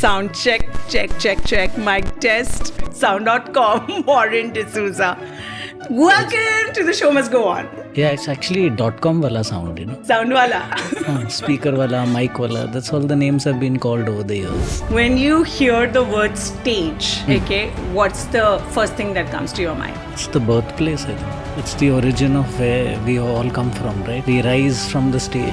Sound check, check, check, check. Mic test. Sound.com. Warren D'Souza. Welcome to the show must go on. Yeah, it's actually .com wala sound, Sound wala. Speaker wala, mic wala. That's all the names have been called over the years. When you hear the word stage, okay, what's the first thing that comes to your mind? It's the birthplace, I think. It's the origin of where we all come from, right? We rise from the stage.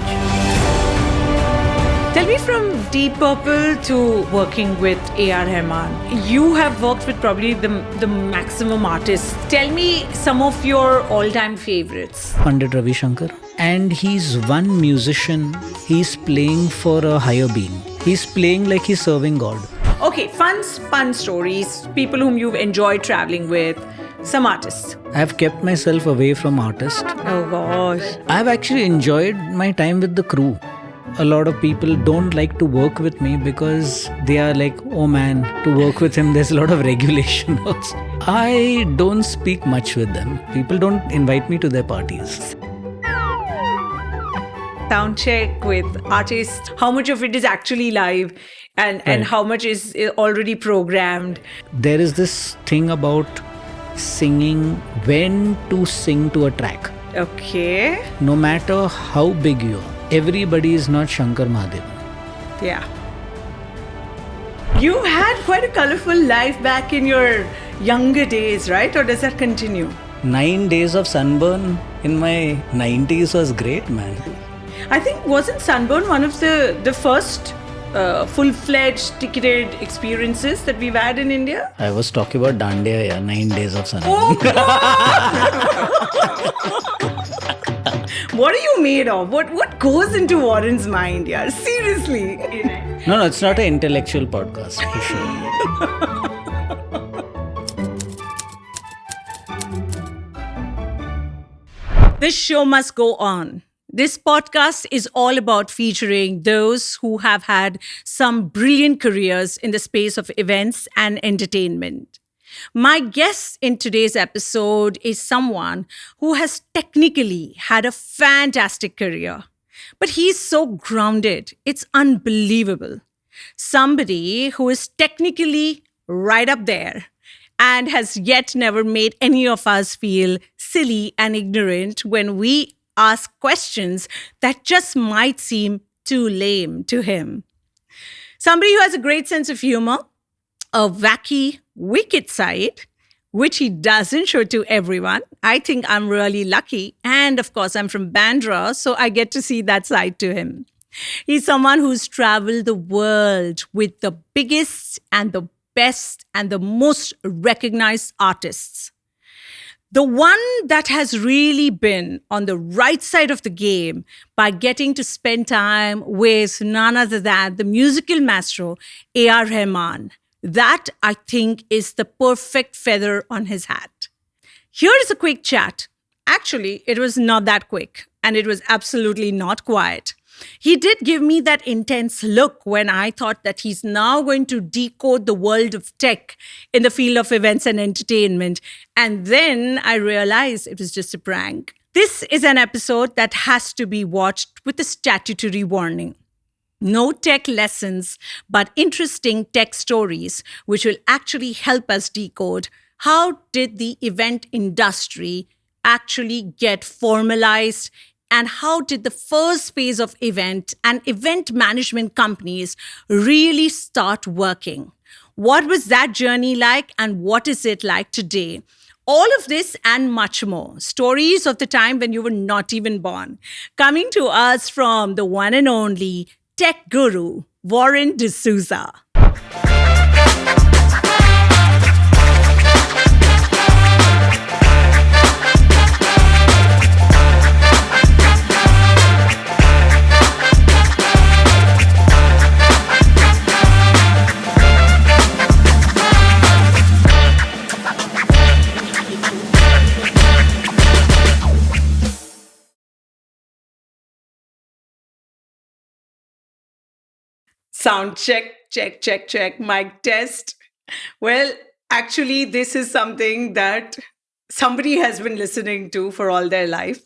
Tell me, from Deep Purple to working with A.R. Rahman, you have worked with probably the maximum artists. Tell me some of your all-time favorites. Pandit Ravi Shankar. And he's one musician. He's playing for a higher being. He's playing like he's serving God. Okay, fun stories, people whom you've enjoyed traveling with, some artists. I've kept myself away from artists. Oh gosh. I've actually enjoyed my time with the crew. A lot of people don't like to work with me because they are like, oh man, to work with him, there's a lot of regulation also. I don't speak much with them. People don't invite me to their parties. Sound check with artists, how much of it is actually live and how much is already programmed? There is this thing about singing, when to sing to a track. Okay. No matter how big you are, everybody is not Shankar Mahadevan. Yeah. You had quite a colorful life back in your younger days, right? Or does that continue? 9 days of sunburn in my 90s was great, man. I think wasn't sunburn one of the first full-fledged ticketed experiences that we've had in India? I was talking about Dandiya, yeah, 9 days of sunburn. Oh God! What are you made of? What goes into Warren's mind, yeah? Seriously. No, it's not an intellectual podcast, for sure. This show must go on. This podcast is all about featuring those who have had some brilliant careers in the space of events and entertainment. My guest in today's episode is someone who has technically had a fantastic career, but he's so grounded, it's unbelievable. Somebody who is technically right up there and has yet never made any of us feel silly and ignorant when we ask questions that just might seem too lame to him. Somebody who has a great sense of humor, a wacky, wicked side, which he doesn't show to everyone. I think I'm really lucky. And of course, I'm from Bandra, so I get to see that side to him. He's someone who's traveled the world with the biggest and the best and the most recognized artists. The one that has really been on the right side of the game by getting to spend time with none other than the musical maestro, A.R. Rahman. That, I think, is the perfect feather on his hat. Here is a quick chat. Actually, it was not that quick, and it was absolutely not quiet. He did give me that intense look when I thought that he's now going to decode the world of tech in the field of events and entertainment. And then I realized it was just a prank. This is an episode that has to be watched with a statutory warning. No tech lessons, but interesting tech stories, which will actually help us decode how did the event industry actually get formalized, and how did the first phase of event and event management companies really start working? What was that journey like, and what is it like today? All of this and much more. Stories of the time when you were not even born. Coming to us from the one and only tech guru, Warren D'Souza. Sound check, check, check, check, mic test. Well, actually, this is something that somebody has been listening to for all their life.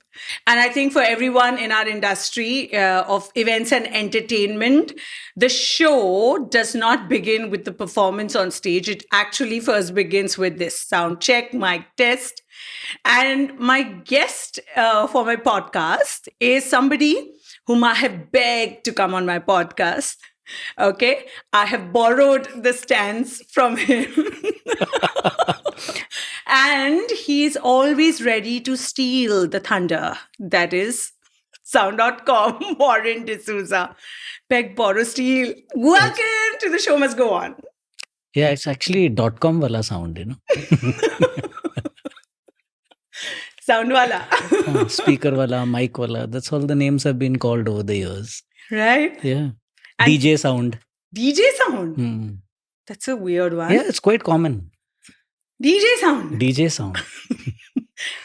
And I think for everyone in our industry of events and entertainment, the show does not begin with the performance on stage. It actually first begins with this sound check, mic test. And my guest for my podcast is somebody whom I have begged to come on my podcast. Okay. I have borrowed the stands from him. And he's always ready to steal the thunder. That is sound.com, Warren D'Souza. Beg, borrow, steal. Welcome to The Show Must Go On. Yeah, it's actually .com wala sound, you know. Sound wala. Speaker wala, mic wala. That's all the names have been called over the years. Right? Yeah. And DJ sound. DJ sound. Hmm. That's a weird one. Yeah, it's quite common. DJ sound. DJ sound.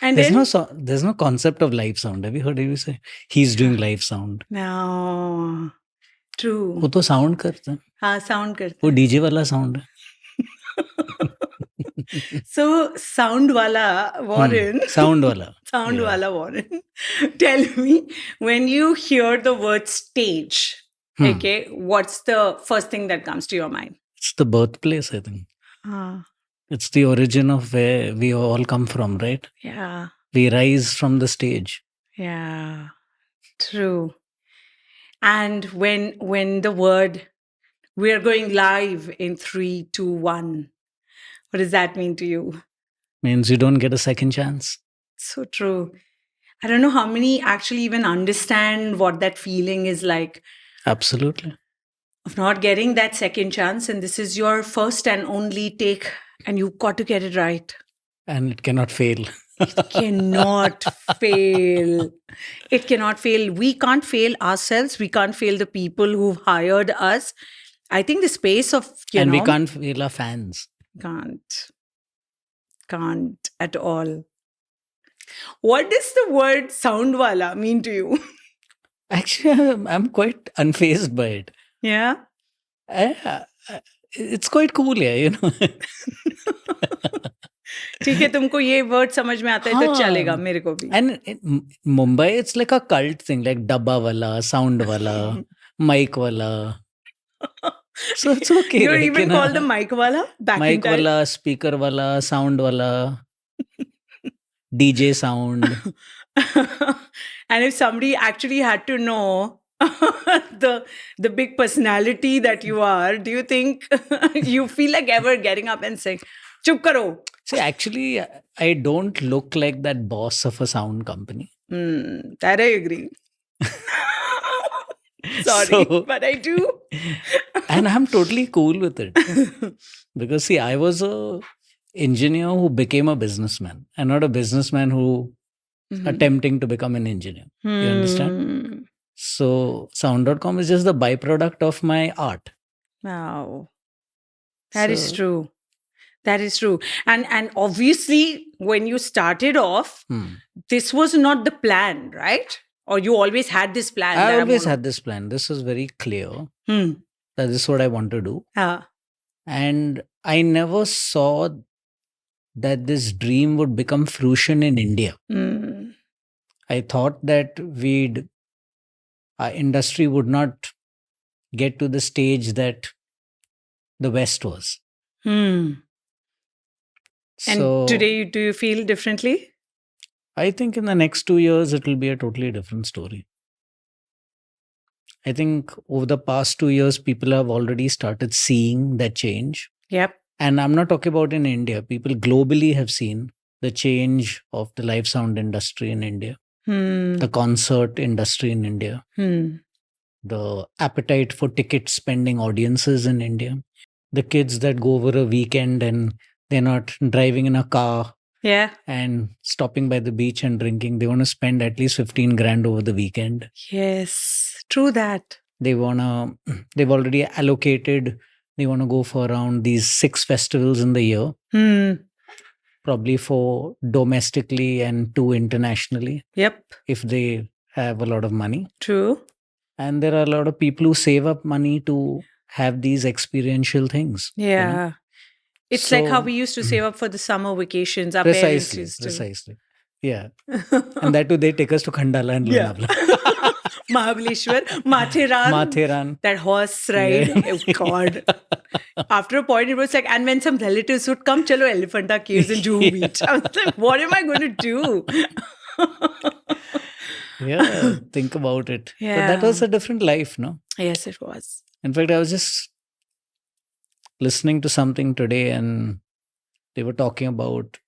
And There's then there's no concept of live sound. Have you heard you say he's doing live sound? no. True. वो तो sound करता है. हाँ, sound करते. वो DJ वाला sound है. So, sound wala, Warren. Sound wala. Sound Yeah. wala, Warren. Tell me, when you hear the word stage, okay, what's the first thing that comes to your mind? It's the birthplace, I think. Ah, It's the origin of where we all come from, right? yeah, We rise from the stage. yeah, true. And when the word we are going live in 3, 2, 1, what does that mean to you? Means you don't get a second chance. So true. I don't know how many actually even understand what that feeling is like Absolutely. of not getting that second chance. And this is your first and only take, and you've got to get it right. And it cannot fail. Cannot fail. It cannot fail. We can't fail ourselves. We can't fail the people who've hired us. I think the space of, And we can't fail our fans. Can't at all. What does the word sound wala mean to you? Actually, I'm quite unfazed by it. Yeah. It's quite cool, yeah, you know. ठीक है, तुमको ये word समझ में आता है तो हाँ. चलेगा मेरे को भी. And in Mumbai, it's like a cult thing, like dabba wala, sound wala, mic wala. So it's okay. You're like, even you know, called the mic wala back in mic time. wala, speaker wala, sound wala, DJ sound. And if somebody actually had to know the big personality that you are, do you think you feel like ever getting up and saying, "Chup karo"? See, actually, I don't look like that boss of a sound company. That I agree. Sorry, So- but I do. And I'm totally cool with it. Because see, I was a engineer who became a businessman and not a businessman who attempting to become an engineer. You understand? So sound.com is just the byproduct of my art. Wow. That is So- true. That is true. And obviously, when you started off, this was not the plan, right? Or you always had this plan? I that I'm always gonna- had this plan. This was very clear Hmm. that this is what I want to do. Ah. And I never saw that this dream would become fruition in India. Hmm. I thought that our industry would not get to the stage that the West was. Hmm. And So today, do you feel differently? I think in the next 2 years, it will be a totally different story. I think over the past 2 years, people have already started seeing that change. Yep. And I'm not talking about in India. People globally have seen the change of the live sound industry in India, Hmm. the concert industry in India, Hmm. the appetite for ticket spending audiences in India, the kids that go over a weekend and they're not driving in a car Yeah. and stopping by the beach and drinking. They want to spend at least 15 grand over the weekend. Yes. True that. They've already allocated, they want to go for around these 6 festivals in the year, Hmm. probably 4 domestically and 2 internationally, Yep. if they have a lot of money. True. And there are a lot of people who save up money to have these experiential things. you know. Yeah. It's like how So, we used to save up for the summer vacations. Our parents precisely, used to. precisely. Yeah. And that too, they take us to Khandala and Yeah. Lonavala. Mahabaleshwar, Matheran, Matheran. that horse ride. Yeah. Oh God. After a point, it was like, and when some relatives would come, chalo Elephanta Caves and Juhu Beach. I was like, what am I going to do? Yeah, think about it. But Yeah. that was a different life, no? Yes, it was. In fact, I was just listening to something today and they were talking about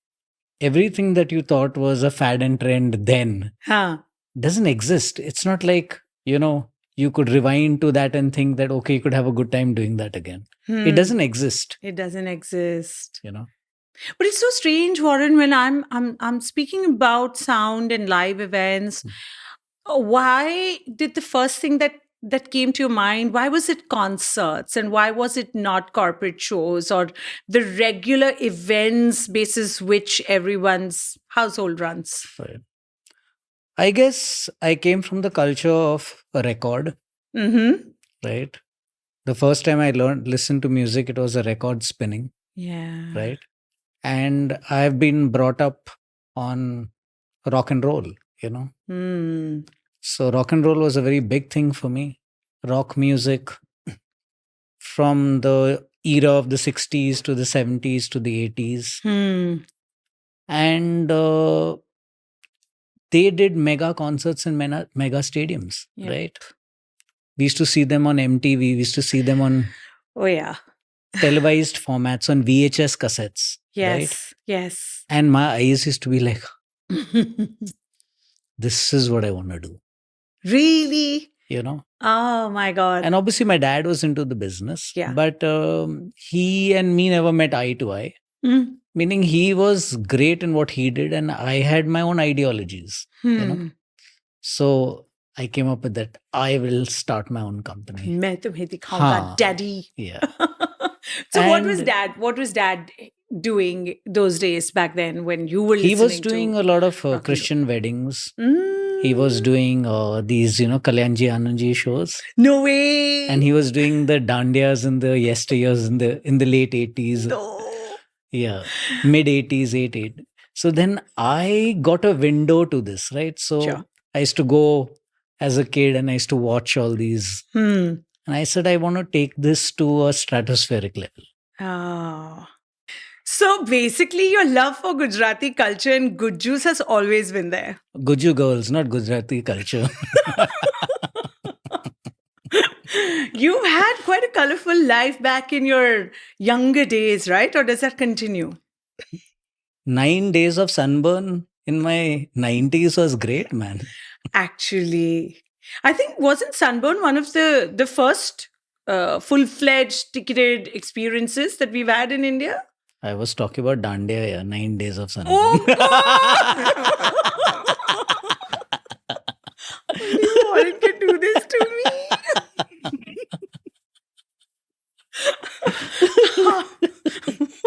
everything that you thought was a fad and trend then Huh. doesn't exist. It's not like, you could rewind to that and think that, okay, you could have a good time doing that again. It Hmm. doesn't exist, It doesn't exist. you know. But it's so strange, Warren, when I'm speaking about sound and live events. Why did the first thing that came to your mind, why was it concerts and why was it not corporate shows or the regular events basis which everyone's household runs? Right. I guess I came from the culture of a record, Mm-hmm. right? The first time I listened to music, it was a record spinning, Yeah. right? And I've been brought up on rock and roll, Hmm. So rock and roll was a very big thing for me. Rock music from the era of the 60s to the 70s to the 80s. Hmm. And they did mega concerts in mega stadiums, Yep. right? We used to see them on MTV. We used to see them on Oh yeah. televised formats on VHS cassettes, right? Yes. Yes. And my eyes used to be like, this is what I want to do, Really? you know? Oh my God. And obviously, my dad was into the business, Yeah. but he and me never met eye to eye, Hmm. meaning he was great in what he did, and I had my own ideologies. Hmm. So I came up with that I will start my own company. मैं तुम्हें दिखाऊंगा, हाँ. daddy. Yeah. So what was And- dad doing those days back then when you were He listening was doing a lot of rock and Christian weddings. roll? He was doing these, Kalyanji Anandji shows. No way. And he was doing the dandiyas in the yesteryears in the late 80s. No. Yeah, mid 80s, 8. So then I got a window to this, right? So Sure. I used to go as a kid and I used to watch all these. Hmm. And I said, I want to take this to a stratospheric level. Oh. So basically, your love for Gujarati culture and good juice has always been there. Guju girls, not Gujarati culture. You've had quite a colorful life back in your younger days, right? Or does that continue? 9 days of sunburn in my 90s was great, man. Actually, I think wasn't sunburn one of the first full-fledged ticketed experiences that we've had in India? I was talking about Dandiya, yeah, 9 days of sunburn. Oh God! Only Warren can do this to me.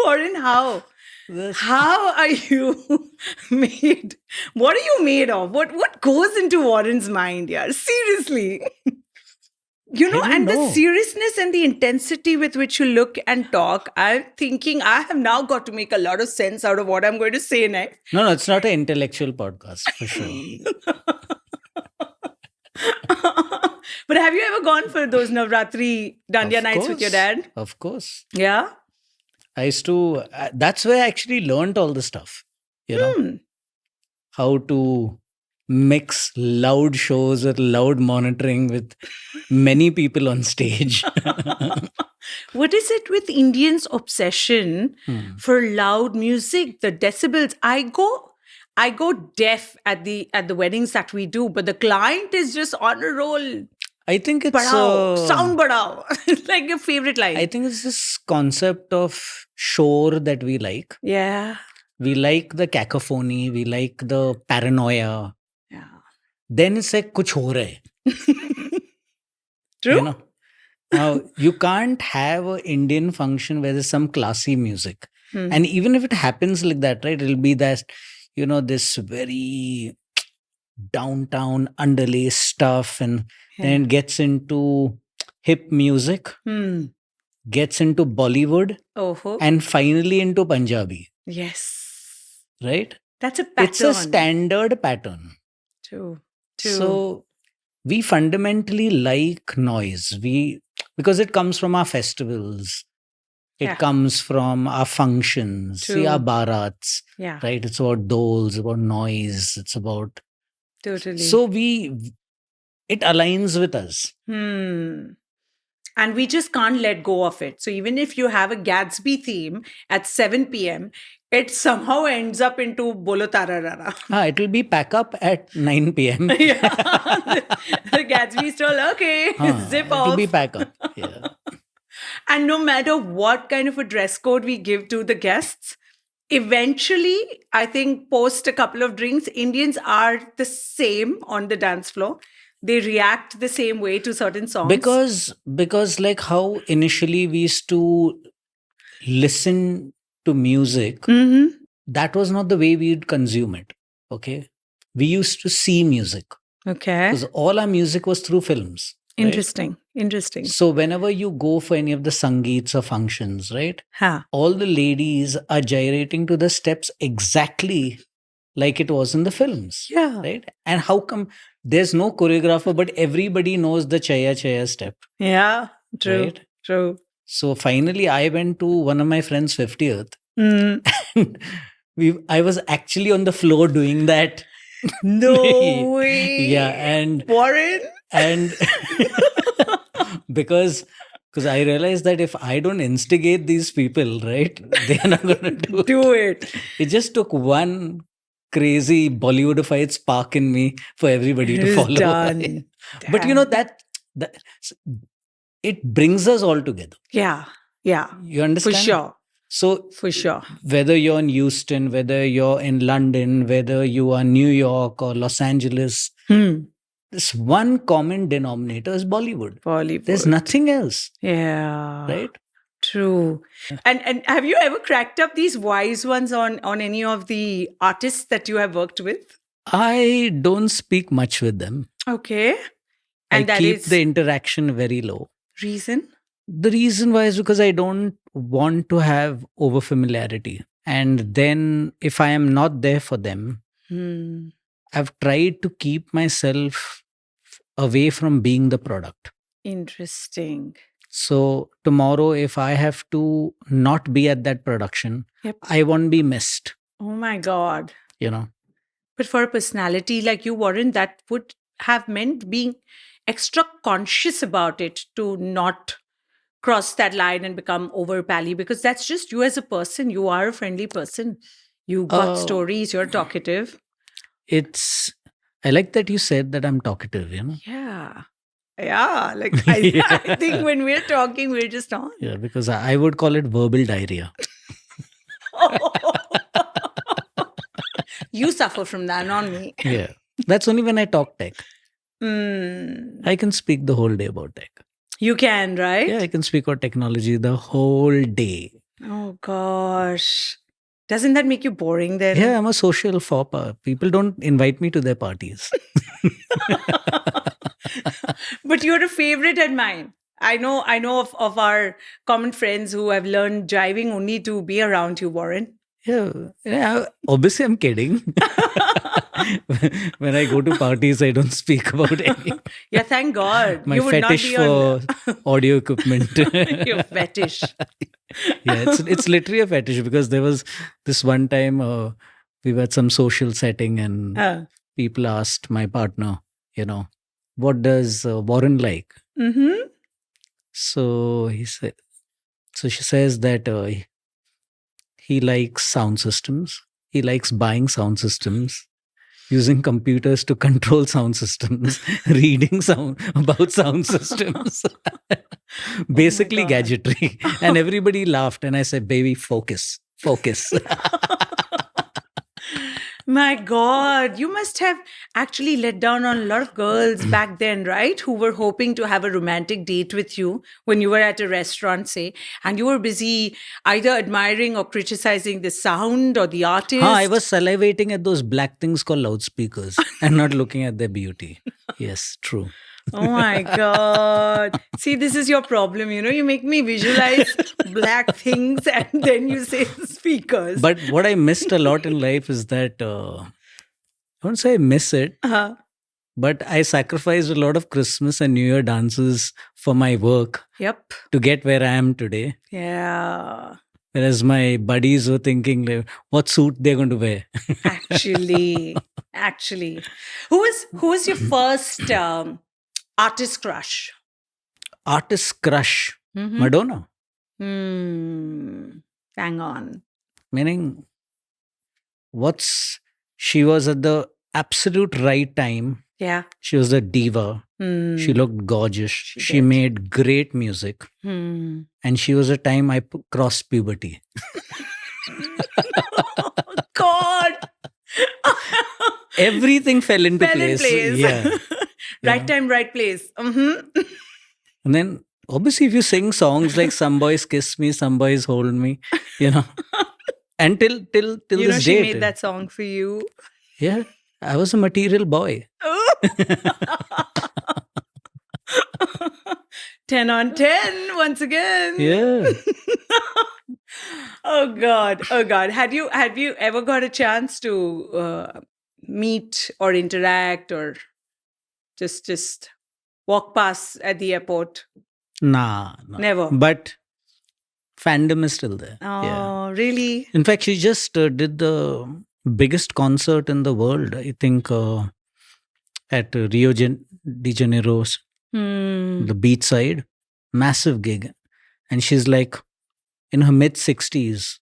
Warren, how? This- How are you made? What are you made of? What goes into Warren's mind? Yeah, seriously. You know, I don't and the know. seriousness and the intensity with which you look and talk, I'm thinking I have now got to make a lot of sense out of what I'm going to say next. No, it's not an intellectual podcast for sure. But have you ever gone for those Navratri Dandiya Of nights with your course. dad? Of course. Yeah. I used to, that's where I actually learned all the stuff, how to mix loud shows with loud monitoring with many people on stage. What is it with Indians' obsession for loud music, the decibels? I go deaf at the weddings that we do, but the client is just on a roll. I think it's Badao, sound badao. It's like your favorite line. I think it's this concept of shore that we like. Yeah. We like the cacophony, we like the paranoia. Yeah. Then it's like kuch ho raha hai. True. Now you can't have an Indian function where there's some classy music. And even if it happens like that, right, it'll be that, this very downtown underlay stuff, and then it gets into hip music. gets into Bollywood, Oh, and finally into Punjabi, yes. right? That's a pattern. It's a standard pattern. True. So we fundamentally like noise. Because it comes from our festivals. It Yeah. comes from our functions, see our True. barats, Yeah, right? It's about doles, about noise. It's about totally. so it aligns with us. And we just can't let go of it. So even if you have a Gatsby theme at 7 p.m., it somehow ends up into Bolo Tararara. It will be pack up at 9 p.m. Yeah. The Gatsby still, okay, zip It will off. be pack up. Yeah. And no matter what kind of a dress code we give to the guests, eventually, I think post a couple of drinks, Indians are the same on the dance floor. They react the same way to certain songs. Because like how initially we used to listen to music, that was not the way we'd consume it. Okay. We used to see music. Okay. Because all our music was through films. Right? Interesting. So whenever you go for any of the sangeets or functions, right? Huh. All the ladies are gyrating to the steps exactly like it was in the films. Yeah. Right? And how come there's no choreographer, but everybody knows the Chaya Chaya step? Yeah. True. Right? True. So finally, I went to one of my friends' 50th. And I was actually on the floor doing that. No way. Yeah. And Warren? And because I realized that if I don't instigate these people, right, they are not going to do it. It just took one crazy Bollywoodified spark in me for everybody to follow. Done. But you know that it brings us all together. Yeah. You understand? For sure. So for sure, whether you're in Houston, whether you're in London, whether you are New York or Los Angeles, this one common denominator is Bollywood. There's nothing else. Yeah. Right? True. And have you ever cracked up these wise ones on any of the artists that you have worked with? I don't speak much with them. Okay. And I keep the interaction very low. Reason? The reason why is because I don't want to have over familiarity. And then if I am not there for them, I've tried to keep myself away from being the product. Interesting. So tomorrow, if I have to not be at that production, I won't be missed. Oh my God. You know. But for a personality like you, Warren, that would have meant being extra conscious about it to not cross that line and become over pally, because that's just you as a person. You are a friendly person. You got stories. You're talkative. I like that you said that I'm talkative, you know? Yeah. Like I think when we're talking, we're just on. Yeah, because I would call it verbal diarrhea. You suffer from that, not me. Yeah. That's only when I talk tech. I can speak the whole day about tech. You can, right? Yeah, I can speak about technology the whole day. Oh, gosh. Doesn't that make you boring then? Yeah, I'm a social fopper. People don't invite me to their parties. But you're a favorite at mine. I know of our common friends who have learned driving only to be around you, Warren. Yeah. Obviously, I'm kidding. When I go to parties, I don't speak about any. Yeah, thank God. My fetish for audio equipment. Your fetish. Yeah, it's literally a fetish, because there was this one time we were at some social setting and people asked my partner, what does Warren like? Mm-hmm. So she says that he likes sound systems. He likes buying sound systems, using computers to control sound systems, reading about sound systems. Basically gadgetry. And everybody laughed. And I said, baby, focus. My God, you must have actually let down on a lot of girls back then, right? Who were hoping to have a romantic date with you when you were at a restaurant, say, and you were busy either admiring or criticizing the sound or the artist. I was salivating at those black things called loudspeakers and not looking at their beauty. Yes, true. Oh my God. See, this is your problem. You make me visualize black things and then you say speakers. But what I missed a lot in life is that I won't say I miss it, Uh-huh. but I sacrificed a lot of Christmas and New Year dances for my work Yep. to get where I am today. Yeah. Whereas my buddies were thinking like, what suit they're going to wear. Actually. Who was your first artist crush? Artist crush, Mhm. Madonna. Hang on. Meaning, she was at the absolute right time. Yeah. She was a diva. She looked gorgeous. She did. made great music. Hmm. And she was a time I crossed puberty. Oh, God. Everything fell into Fell in place. place. Yeah. Right Yeah. time, right place. Mm-hmm. And then obviously if you sing songs like Some Boys Kiss Me, Some Boys Hold Me, and till this She date. made that song for you. Yeah. I was a material boy. 10 on 10 once again. Yeah. Oh God. Had you ever got a chance to meet or interact or just walk past at the airport? Nah. Never. But fandom is still there. Oh, Yeah. really? In fact, she just did the biggest concert in the world, I think, at Rio de Janeiro, the beach side. Massive gig. And she's like in her mid 60s.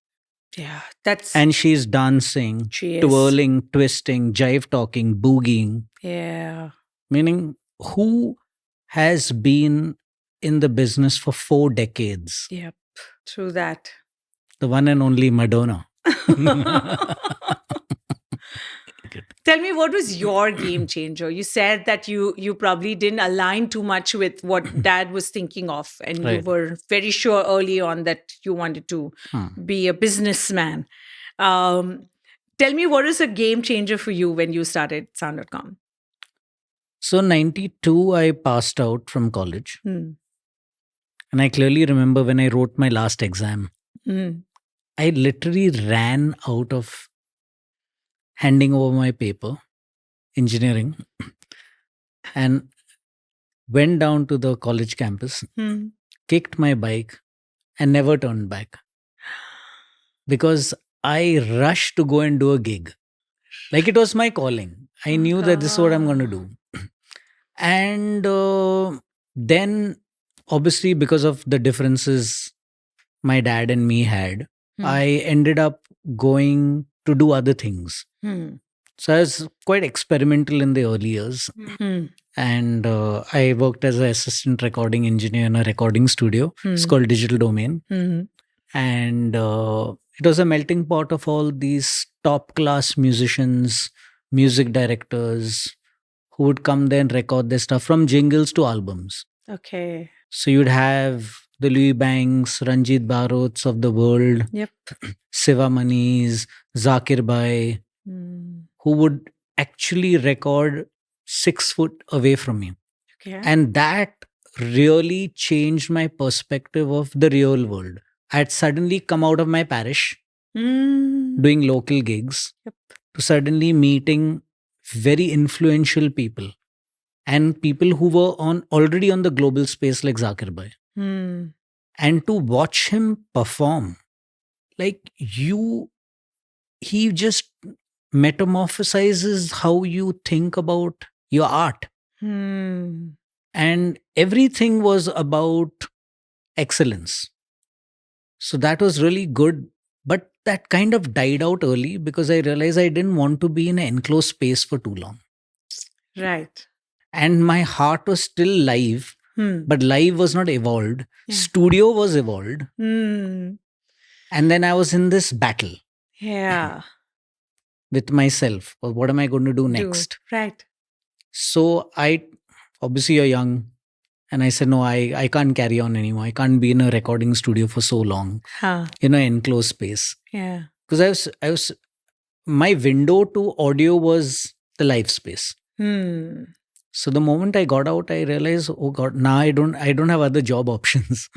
Yeah, that's And she's dancing, she is. twirling, twisting, jive talking, boogieing. Yeah. Meaning, who has been in the business for 4 decades? Yep. True that. The one and only Madonna. Tell me, what was your game changer? You said that you probably didn't align too much with what Dad was thinking of, and you Right. were very sure early on that you wanted to be a businessman. Tell me, what was a game changer for you when you started Sound.com? So, 92, I passed out from college. And I clearly remember when I wrote my last exam, I literally ran out of handing over my paper, engineering, and went down to the college campus, kicked my bike, and never turned back. Because I rushed to go and do a gig. Like it was my calling. I knew that this is what I'm going to do. And then, obviously, because of the differences my dad and me had, I ended up going to do other things. So I was quite experimental in the early years. And I worked as an assistant recording engineer in a recording studio. It's called Digital Domain. And it was a melting pot of all these top class musicians, music directors who would come there and record their stuff, from jingles to albums. Okay. So you'd have the Louis Banks, Ranjit Barots of the world, Yep. Siva Manis, Zakir Bhai, who would actually record 6 foot away from me. Okay. And that really changed my perspective of the real world. I had suddenly come out of my parish doing local gigs to suddenly meeting very influential people and people who were already on the global space like Zakir Bhai. And to watch him perform, like he just metamorphosizes how you think about your art. And everything was about excellence. So that was really good. But that kind of died out early because I realized I didn't want to be in an enclosed space for too long. Right. And my heart was still live, but live was not evolved. Yeah. Studio was evolved. Hmm. And then I was in this battle Yeah. with myself. Well, what am I going to do next? Right. So obviously you're young. And I said, no, I can't carry on anymore. I can't be in a recording studio for so long in an enclosed space. Yeah. Because my window to audio was the live space. So the moment I got out, I realized, oh God, now I don't have other job options.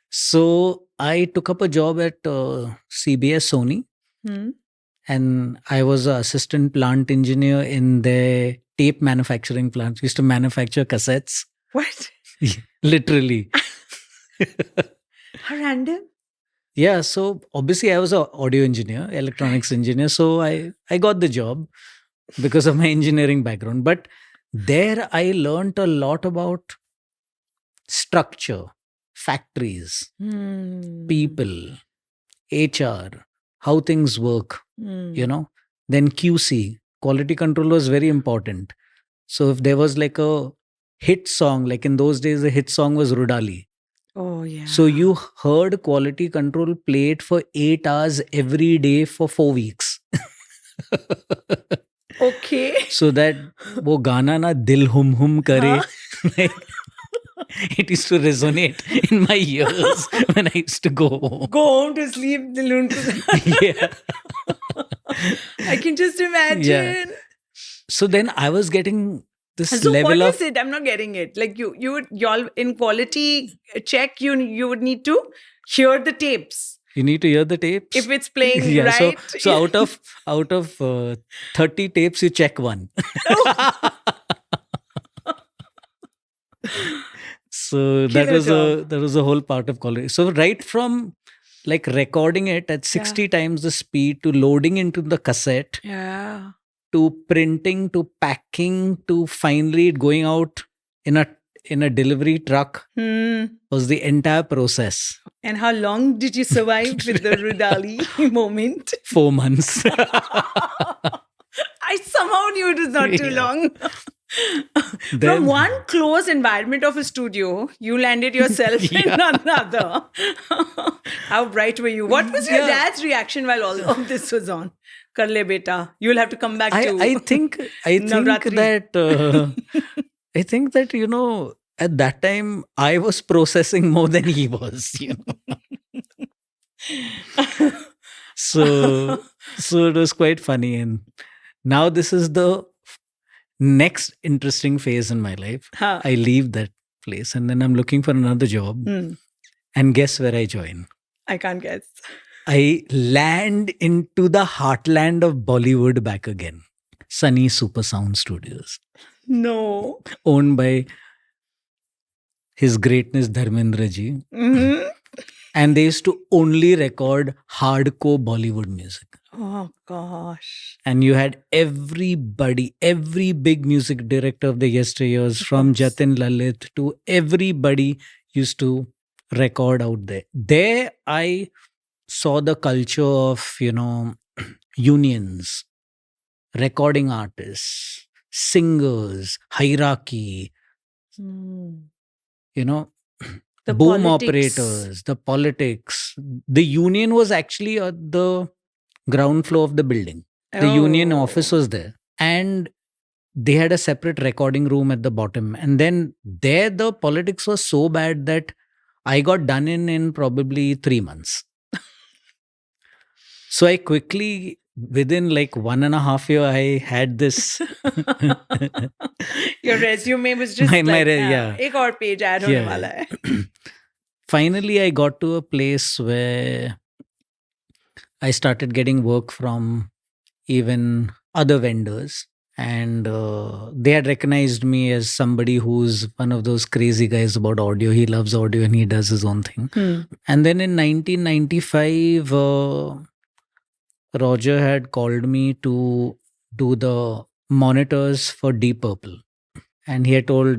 So I took up a job at CBS Sony, Hmm. and I was an assistant plant engineer in their tape manufacturing plant. We used to manufacture cassettes, What? literally. How random. Yeah, so obviously I was an audio engineer, electronics engineer. So I got the job because of my engineering background. But there I learned a lot about structure, factories, Hmm. people, HR, how things work, Hmm. Then QC, quality control was very important. So if there was like a hit song, like in those days, the hit song was Rudali. Oh, yeah. So you heard quality control play it for 8 hours every day for 4 weeks. Okay. So that wo Gana na dil hum hum kare, like, it used to resonate in my ears when I used to go home. Go home to sleep. Yeah. I can just imagine. So then I was getting this So level what of is it? I'm not getting it. Like y'all in quality check, you would need to hear the tapes you need to hear the tapes. if it's playing Yeah, right. so out of 30 tapes, you check one. So that Killer was a whole part of quality. So right from like recording it at 60 times the speed to loading into the cassette Yeah. to printing to packing to finally it going out in a delivery truck was the entire process. And how long did you survive with the Rudali moment? 4 months. I somehow knew it was not too Yeah. long. Then- From one close environment of a studio, you landed yourself in another. How bright were you? What was your Yeah. dad's reaction while all of this was on? Kar le beta. You'll have to come back to I think Navratri. I think that at that time I was processing more than he was. So it was quite funny, and now this is the next interesting phase in my life. Huh. I leave that place and then I'm looking for another job, and guess where I join? I can't guess. I land into the heartland of Bollywood back again. Sunny Super Sound Studios, No. owned by His Greatness Dharmendra ji. Mhm. And they used to only record hardcore Bollywood music. Oh gosh. And you had everybody, every big music director of the yesteryears, from course. Jatin Lalit to everybody used to record out there. There I saw the culture of, unions, recording artists, singers, hierarchy, The boom politics. operators, the politics. The union was actually at the ground floor of the building. The union Oh. office was there. And they had a separate recording room at the bottom. And then there, the politics was so bad that I got done in probably 3 months. So I quickly, within like 1.5 years, I had this. Your resume was just My like, yeah. एक और page add होने वाला है. Finally, I got to a place where I started getting work from even other vendors. And they had recognized me as somebody who's one of those crazy guys about audio. He loves audio and he does his own thing. And then in 1995, Roger had called me to do the monitors for Deep Purple. And he had told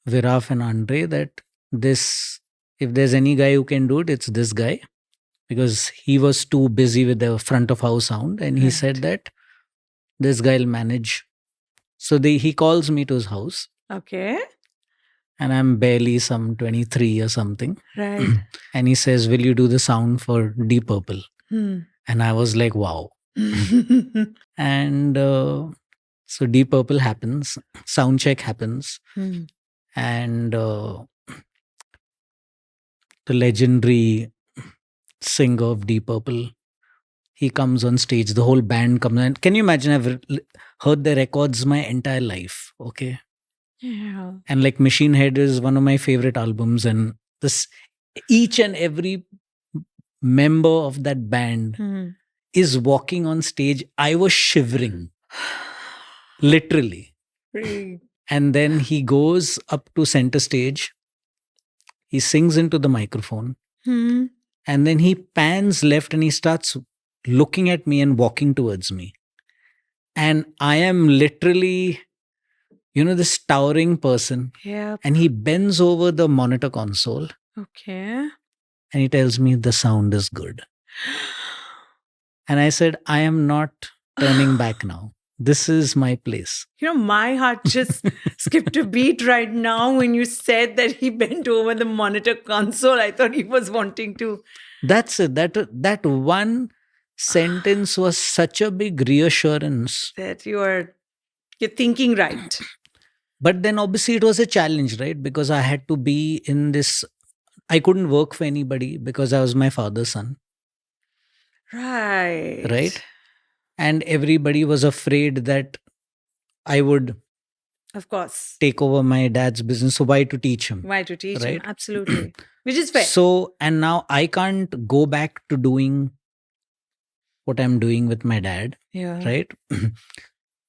Viraf and Andre that if there's any guy who can do it, it's this guy. Because he was too busy with the front of house sound. And he Right. said that this guy will manage. So he calls me to his house. Okay. And I'm barely some 23 or something. Right. And he says, will you do the sound for Deep Purple? Hmm. And I was like, wow. And so Deep Purple happens. Sound check happens. Hmm. And the legendary singer of Deep Purple, he comes on stage. The whole band comes. And can you imagine? I've heard the records my entire life. Okay. Yeah. And like Machine Head is one of my favorite albums, and this each and every member of that band Hmm. is walking on stage. I was shivering, literally. Great. And then he goes up to center stage. He sings into the microphone, Hmm. and then he pans left and he starts looking at me and walking towards me. And I am literally, this towering person. Yeah. And he bends over the monitor console Okay. and he tells me the sound is good. And I said, I am not turning back now. This is my place. My heart just skipped a beat right now when you said that he bent over the monitor console. I thought he was wanting to. That's it. That one sentence was such a big reassurance. That you're thinking right. But then obviously it was a challenge, right? Because I had to be in this. I couldn't work for anybody because I was my father's son, Right. right? And everybody was afraid that I would Of course. take over my dad's business. So why to teach him? Why to teach him? Right. Absolutely. Which is fair. So, and now I can't go back to doing what I'm doing with my dad, Yeah. right?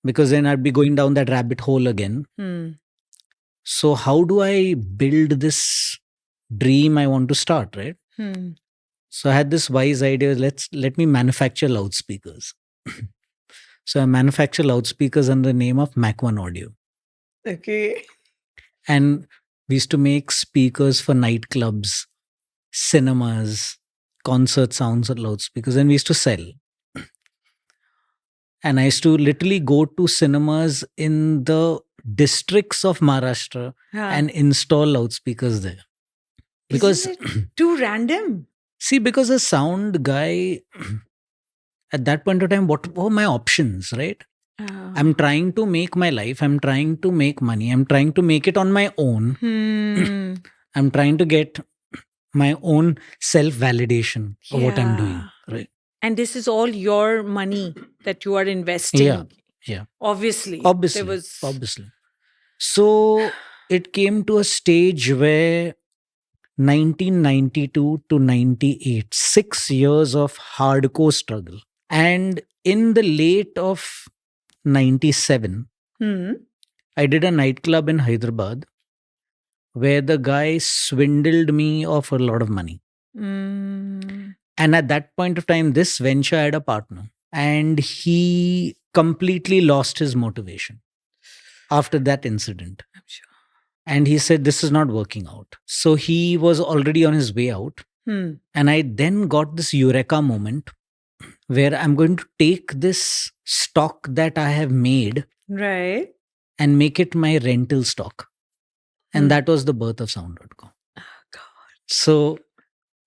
Because then I'd be going down that rabbit hole again. Hmm. So, how do I build this dream I want to start, right? Hmm. So, I had this wise idea, let me manufacture loudspeakers. So, I manufacture loudspeakers under the name of Mac One Audio. Okay. And we used to make speakers for nightclubs, cinemas, concert sounds or loudspeakers, and we used to sell. And I used to literally go to cinemas in the districts of Maharashtra and install loudspeakers there. Because, Isn't it too random? see, because a sound guy, at that point of time, what were my options, right? I'm trying to make my life. I'm trying to make money. I'm trying to make it on my own. Hmm. I'm trying to get my own self-validation of what I'm doing, right? And this is all your money that you are investing. Yeah. Obviously. Obviously. There was. Obviously. So it came to a stage where 1992 to 98, 6 years of hardcore struggle. And in the late of 97, Hmm. I did a nightclub in Hyderabad where the guy swindled me of a lot of money. Mm. And at that point of time, this venture had a partner and he completely lost his motivation after that incident. I'm sure. And he said, this is not working out. So he was already on his way out. Hmm. And I then got this eureka moment where I'm going to take this stock that I have made Right. and make it my rental stock. And Hmm. that was the birth of Sound.com. Oh, God. So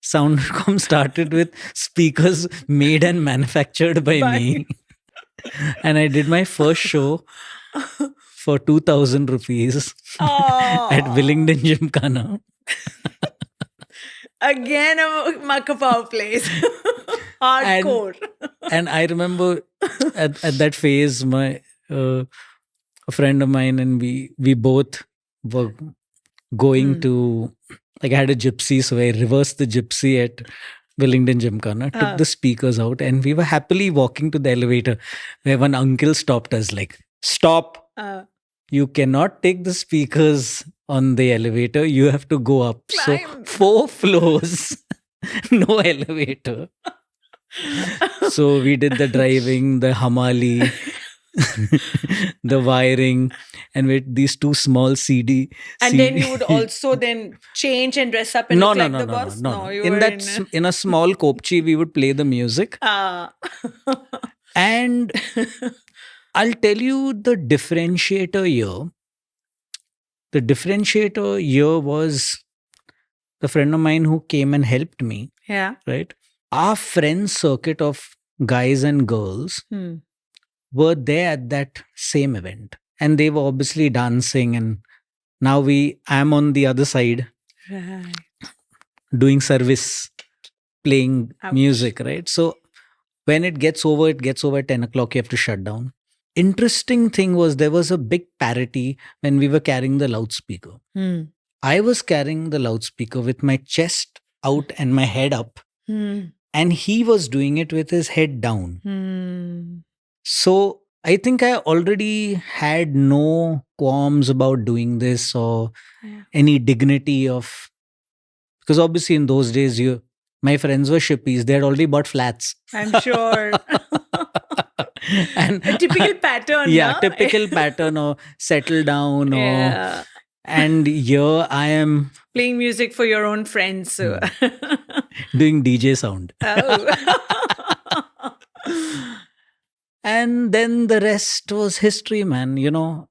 Sound.com started with speakers made and manufactured by me. And I did my first show for 2,000 rupees at Willingdon Gymkhana. Again, a Makapav place. Hardcore. And I remember at that phase, my a friend of mine and we both were going to, like, I had a gypsy, so I reversed the gypsy at Willingdon Gymkhana, took the speakers out, and we were happily walking to the elevator where one uncle stopped us, like, stop. You cannot take the speakers on the elevator. You have to go up. Climb. So 4 floors, no elevator. So we did the driving, the hamali, the wiring, and with these 2 small CD. And then you would also then change and dress up and look like the boss? No. You In were that, in a small kopchi, we would play the music. And I'll tell you the differentiator here. The differentiator here was the friend of mine who came and helped me. Yeah. Right? Our friend circuit of guys and girls were there at that same event. And they were obviously dancing. And now I'm on the other side. Right. Doing service, playing Ouch. music, right? So when it gets over at 10 o'clock, you have to shut down. interesting thing was there was a big parity when we were carrying the loudspeaker. Hmm. I was carrying the loudspeaker with my chest out and my head up, Hmm. and he was doing it with his head down. Hmm. So I think I already had no qualms about doing this or Yeah. any dignity of, because obviously in those days my friends were shippies. They had already bought flats. I'm sure. And A typical pattern. yeah, na? typical pattern or settle down or Yeah. and here I am Playing music for your own friends. So. doing DJ sound. Oh. And then the rest was history, man. You know,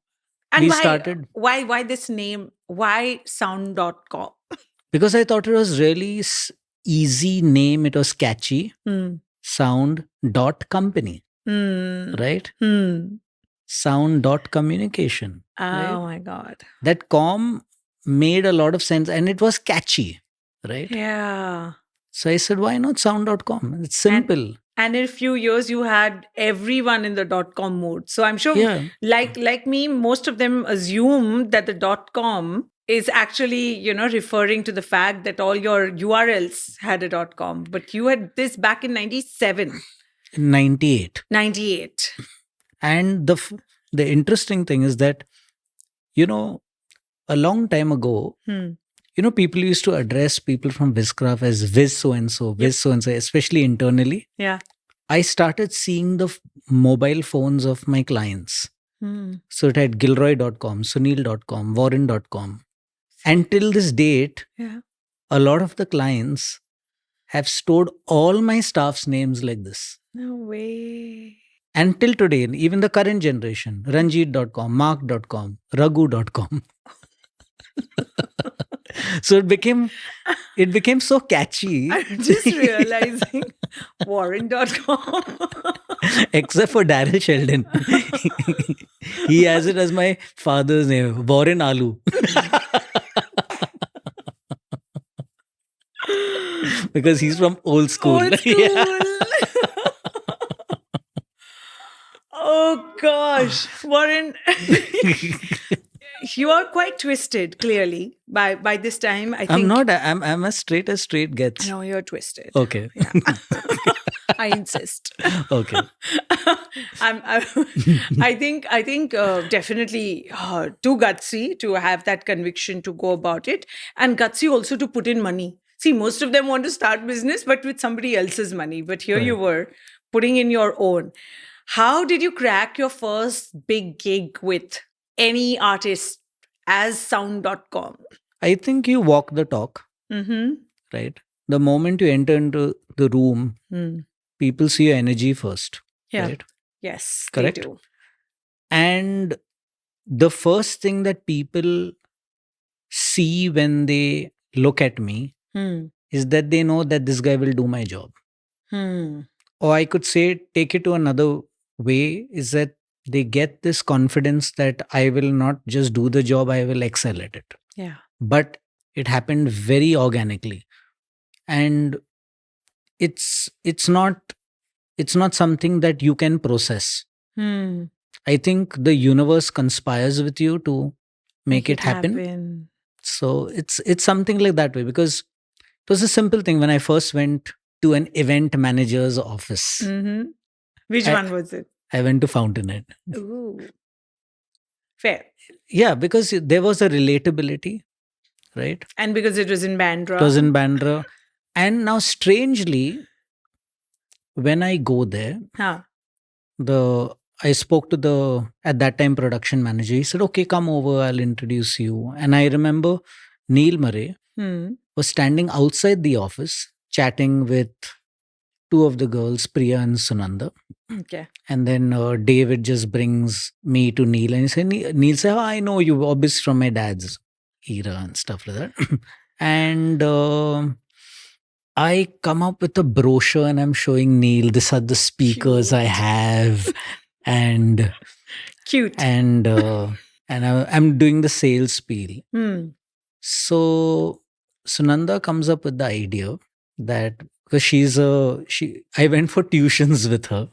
And we why, started why this name? Why sound.com? because I thought it was really easy name. It was catchy. Hmm. Sound dot company, Hmm. right? Hmm. Sound dot communication. Oh right? my God. That com made a lot of sense and it was catchy, right? Yeah. So I said, why not sound.com? It's simple. And in a few years, you had everyone in the .com mode. So I'm sure, Yeah. like me, most of them assume that the .com is actually, referring to the fact that all your URLs had a .com. But you had this back in 97, 98. 98. And the interesting thing is that, a long time ago, Hmm. people used to address people from Vizcraft as Viz so-and-so, Viz so-and-so, especially internally. Yeah. I started seeing the mobile phones of my clients. Hmm. So it had Gilroy.com, Sunil.com, Warren.com. And till this date, Yeah. a lot of the clients have stored all my staff's names like this. No way. And till today, even the current generation, Ranjit.com, Mark.com, Raghu.com. So it became so catchy. I'm just realizing Warren.com. Except for Daryl Sheldon. He has it as my father's name, Warren Alu. Because he's from old school. Old school. Yeah. Oh gosh, Warren, you are quite twisted. Clearly, by this time, I think I'm not. I'm as straight gets. No, you're twisted. Okay. Yeah. I insist. Okay. I think definitely too gutsy to have that conviction to go about it, and gutsy also to put in money. See, most of them want to start business, but with somebody else's money. But here you were putting in your own. How did you crack your first big gig with any artist as sound.com? I think you walk the talk, Mm-hmm. right? The moment you enter into the room, people see your energy first. Yeah. Right? Yes. Correct? They do. And the first thing that people see when they look at me is that they know that this guy will do my job. Or I could say, take it to another way, is that they get this confidence that I will not just do the job, I will excel at it. Yeah. But it happened very organically. And it's not something that you can process. I think the universe conspires with you to make it happen. So it's something like that way, because it was a simple thing when I first went to an event manager's office. Which one was it? I went to Fountainhead. Ooh. Fair. Yeah, because there was a relatability, right? And because it was in Bandra. It was in Bandra. And now, strangely, when I go there, I spoke to the, at that time, production manager. He said, okay, come over, I'll introduce you. And I remember Neil Murray was standing outside the office chatting with two of the girls, Priya and Sunanda. Okay. And then David just brings me to Neil and he said, Neil said, I know you, obviously from my dad's era and stuff like that. And I come up with a brochure and I'm showing Neil, these are the speakers I have. And cute. And I'm doing the sales spiel. So Sunanda comes up with the idea that, because I went for tuitions with her.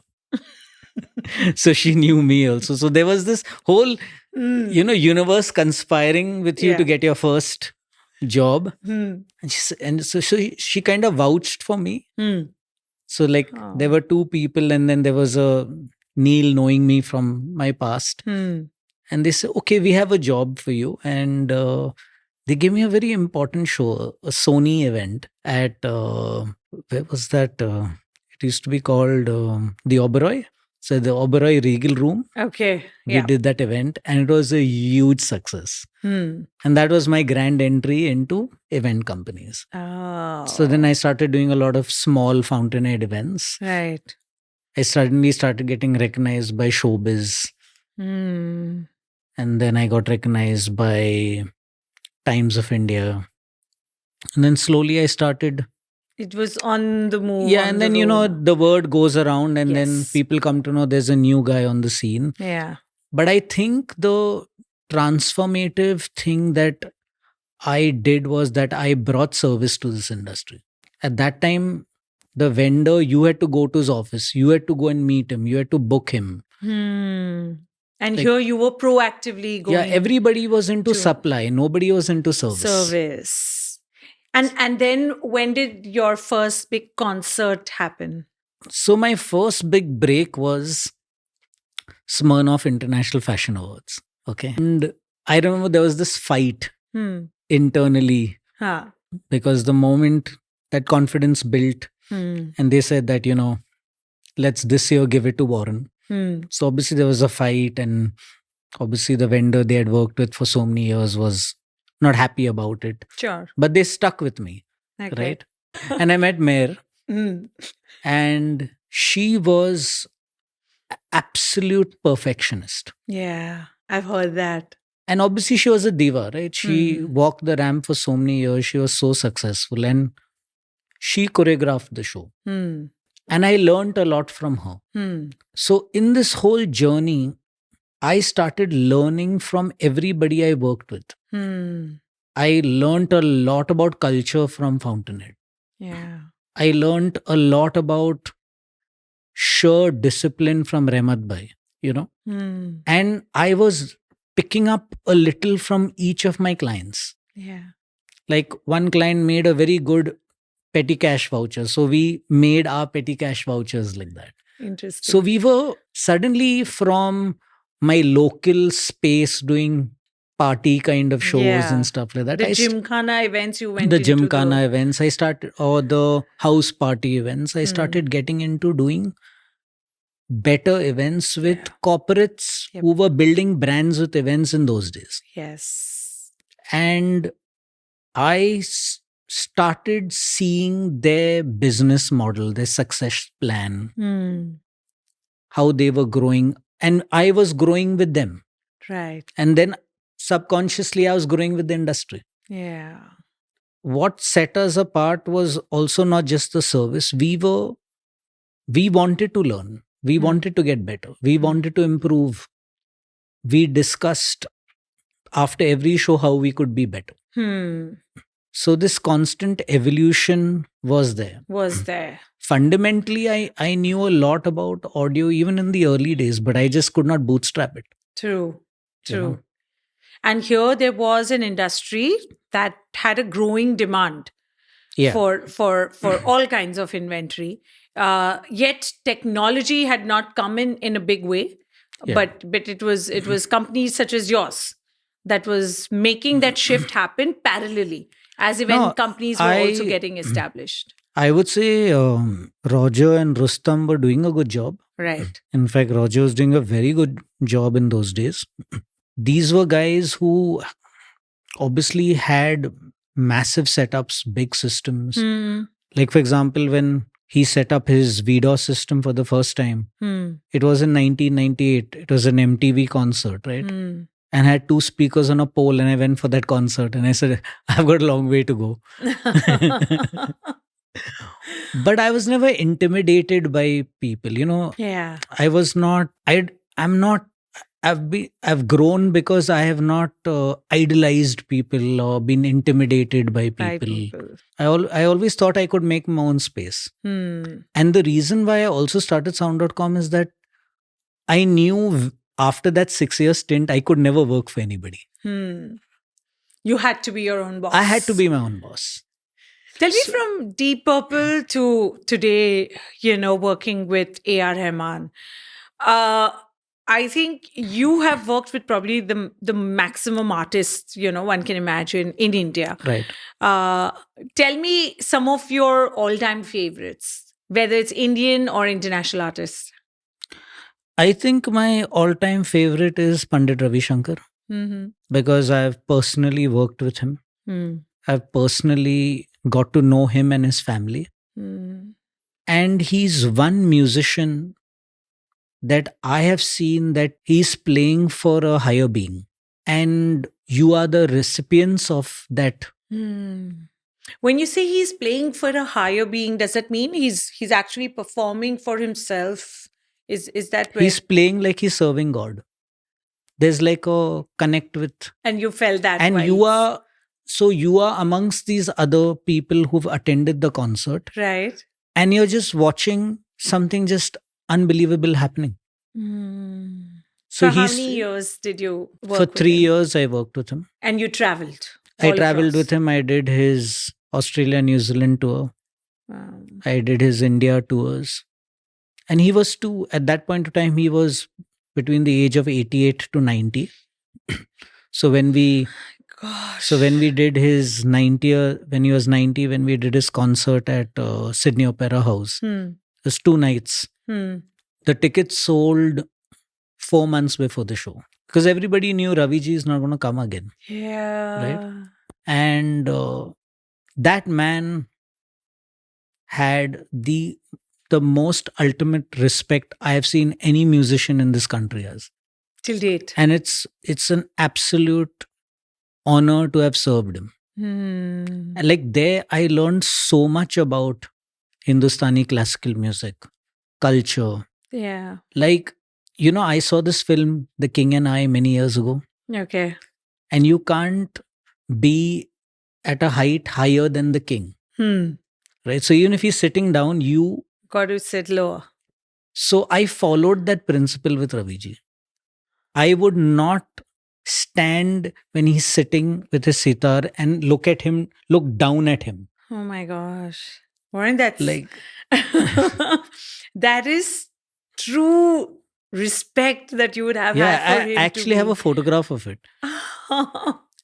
So she knew me also. So there was this whole, universe conspiring with you to Yeah. get your first job. Hmm. And so she kind of vouched for me. Hmm. So like Oh. there were two people, and then there was a Neil knowing me from my past. Hmm. And they said, okay, we have a job for you. And they gave me a very important show, a Sony event at, where was that? It used to be called the Oberoi. So the Oberoi Regal Room, Okay. we Yeah. did that event, and it was a huge success. Hmm. And that was my grand entry into event companies. Oh. So then I started doing a lot of small Fountainhead events. Right. I suddenly started getting recognized by Showbiz. Hmm. And then I got recognized by Times of India. And then slowly I started. It was on the move. Yeah. on And the then, road. the word goes around, and then Yes. people come to know there's a new guy on the scene. Yeah. But I think the transformative thing that I did was that I brought service to this industry. At that time, the vendor, you had to go to his office, you had to go and meet him, you had to book him. Hmm. And Like- here you were proactively going. Yeah, everybody was into to- supply, nobody was into service. And then when did your first big concert happen? So my first big break was Smirnoff International Fashion Awards. Okay. And I remember there was this fight Hmm. internally, Huh. because the moment that confidence built, Hmm. and they said that, let's this year give it to Warren. Hmm. So obviously there was a fight, and obviously the vendor they had worked with for so many years was not happy about it. Sure. But they stuck with me, Okay. right? And I met Mayor, Hmm. and she was absolute perfectionist. Yeah. I've heard that. And obviously she was a diva, right? She Mhm. walked the ramp for so many years. She was so successful, and she choreographed the show. Hmm. And I learned a lot from her. Hmm. So in this whole journey, I started learning from everybody I worked with. Hmm. I learned a lot about culture from Fountainhead. Yeah. I learned a lot about sheer discipline from Rehmat Bhai, Hmm. and I was picking up a little from each of my clients. Yeah. Like one client made a very good petty cash voucher. So we made our petty cash vouchers like that. Interesting. So we were suddenly from my local space doing party kind of shows Yeah. and stuff like that. the I st- Gymkhana events you went the into Gymkhana events, I started, or the house party events, I started getting into doing better events with Yeah. corporates Yep. who were building brands with events in those days. Yes. And I started seeing their business model, their success plan, Hmm. how they were growing, and I was growing with them. Right. And then subconsciously, I was growing with the industry. Yeah. What set us apart was also not just the service. We wanted to learn. We Hmm. wanted to get better. We Hmm. wanted to improve. We discussed after every show how we could be better. Hmm. So this constant evolution was there. Was there. Fundamentally, I knew a lot about audio even in the early days, but I just could not bootstrap it. True. You True. know? And here there was an industry that had a growing demand Yeah. for all kinds of inventory. Yet technology had not come in a big way, Yeah. but it was companies such as yours that was making that shift happen parallelly as event No, companies were also I- getting established. I would say Roger and Rustam were doing a good job. Right. In fact, Roger was doing a very good job in those days. These were guys who obviously had massive setups, big systems. Hmm. Like, for example, when he set up his VDOS system for the first time, Hmm. it was in 1998. It was an MTV concert, right? Hmm. And had two speakers on a pole, and I went for that concert, and I said, I've got a long way to go. But I was never intimidated by people, Yeah. I was not, I'm not, I've grown because I have not idolized people or been intimidated by By people. people. I always thought I could make my own space. Hmm. And the reason why I also started sound.com is that I knew after that 6 year stint, I could never work for anybody. You had to be your own boss. I had to be my own boss. Tell me from Deep Purple to today, working with A.R. Rahman. I think you have worked with probably the maximum artists, one can imagine in India. Right. Tell me some of your all-time favorites, whether it's Indian or international artists. I think my all time favorite is Pandit Ravi Shankar because I've personally worked with him. I've personally got to know him and his family. And he's one musician that I have seen that he's playing for a higher being. And you are the recipients of that. When you say he's playing for a higher being, does that mean he's actually performing for himself? Is that where He's playing like he's serving God. There's like a connect with. and you felt that And vibes. you are amongst these other people who've attended the concert. Right. And you're just watching something just unbelievable happening. So how many years did you work For with 3 him? years, I worked with him. And you traveled? I all traveled across? with him. I did his Australia, New Zealand tour. Wow. I did his India tours. And he was too, at that point of time, he was between the age of 88 to 90. So when we did his 90th, when he was 90, when we did his concert at Sydney Opera House, it was 2 nights. The tickets sold 4 months before the show because everybody knew Ravi ji is not going to come again. Yeah. And that man had the most ultimate respect I have seen any musician in this country as. Till date. And it's an absolute honor to have served him. And like there, I learned so much about Hindustani classical music, culture. Yeah. Like, I saw this film, The King and I, many years ago. Okay. And you can't be at a height higher than the king. Right? So even if he's sitting down, you got to sit lower. So I followed that principle with Ravi ji. I would not stand when he's sitting with his sitar and look down at him. Oh my gosh. Warren, that's Like that is true respect that you would have had for I him. actually have a photograph of it.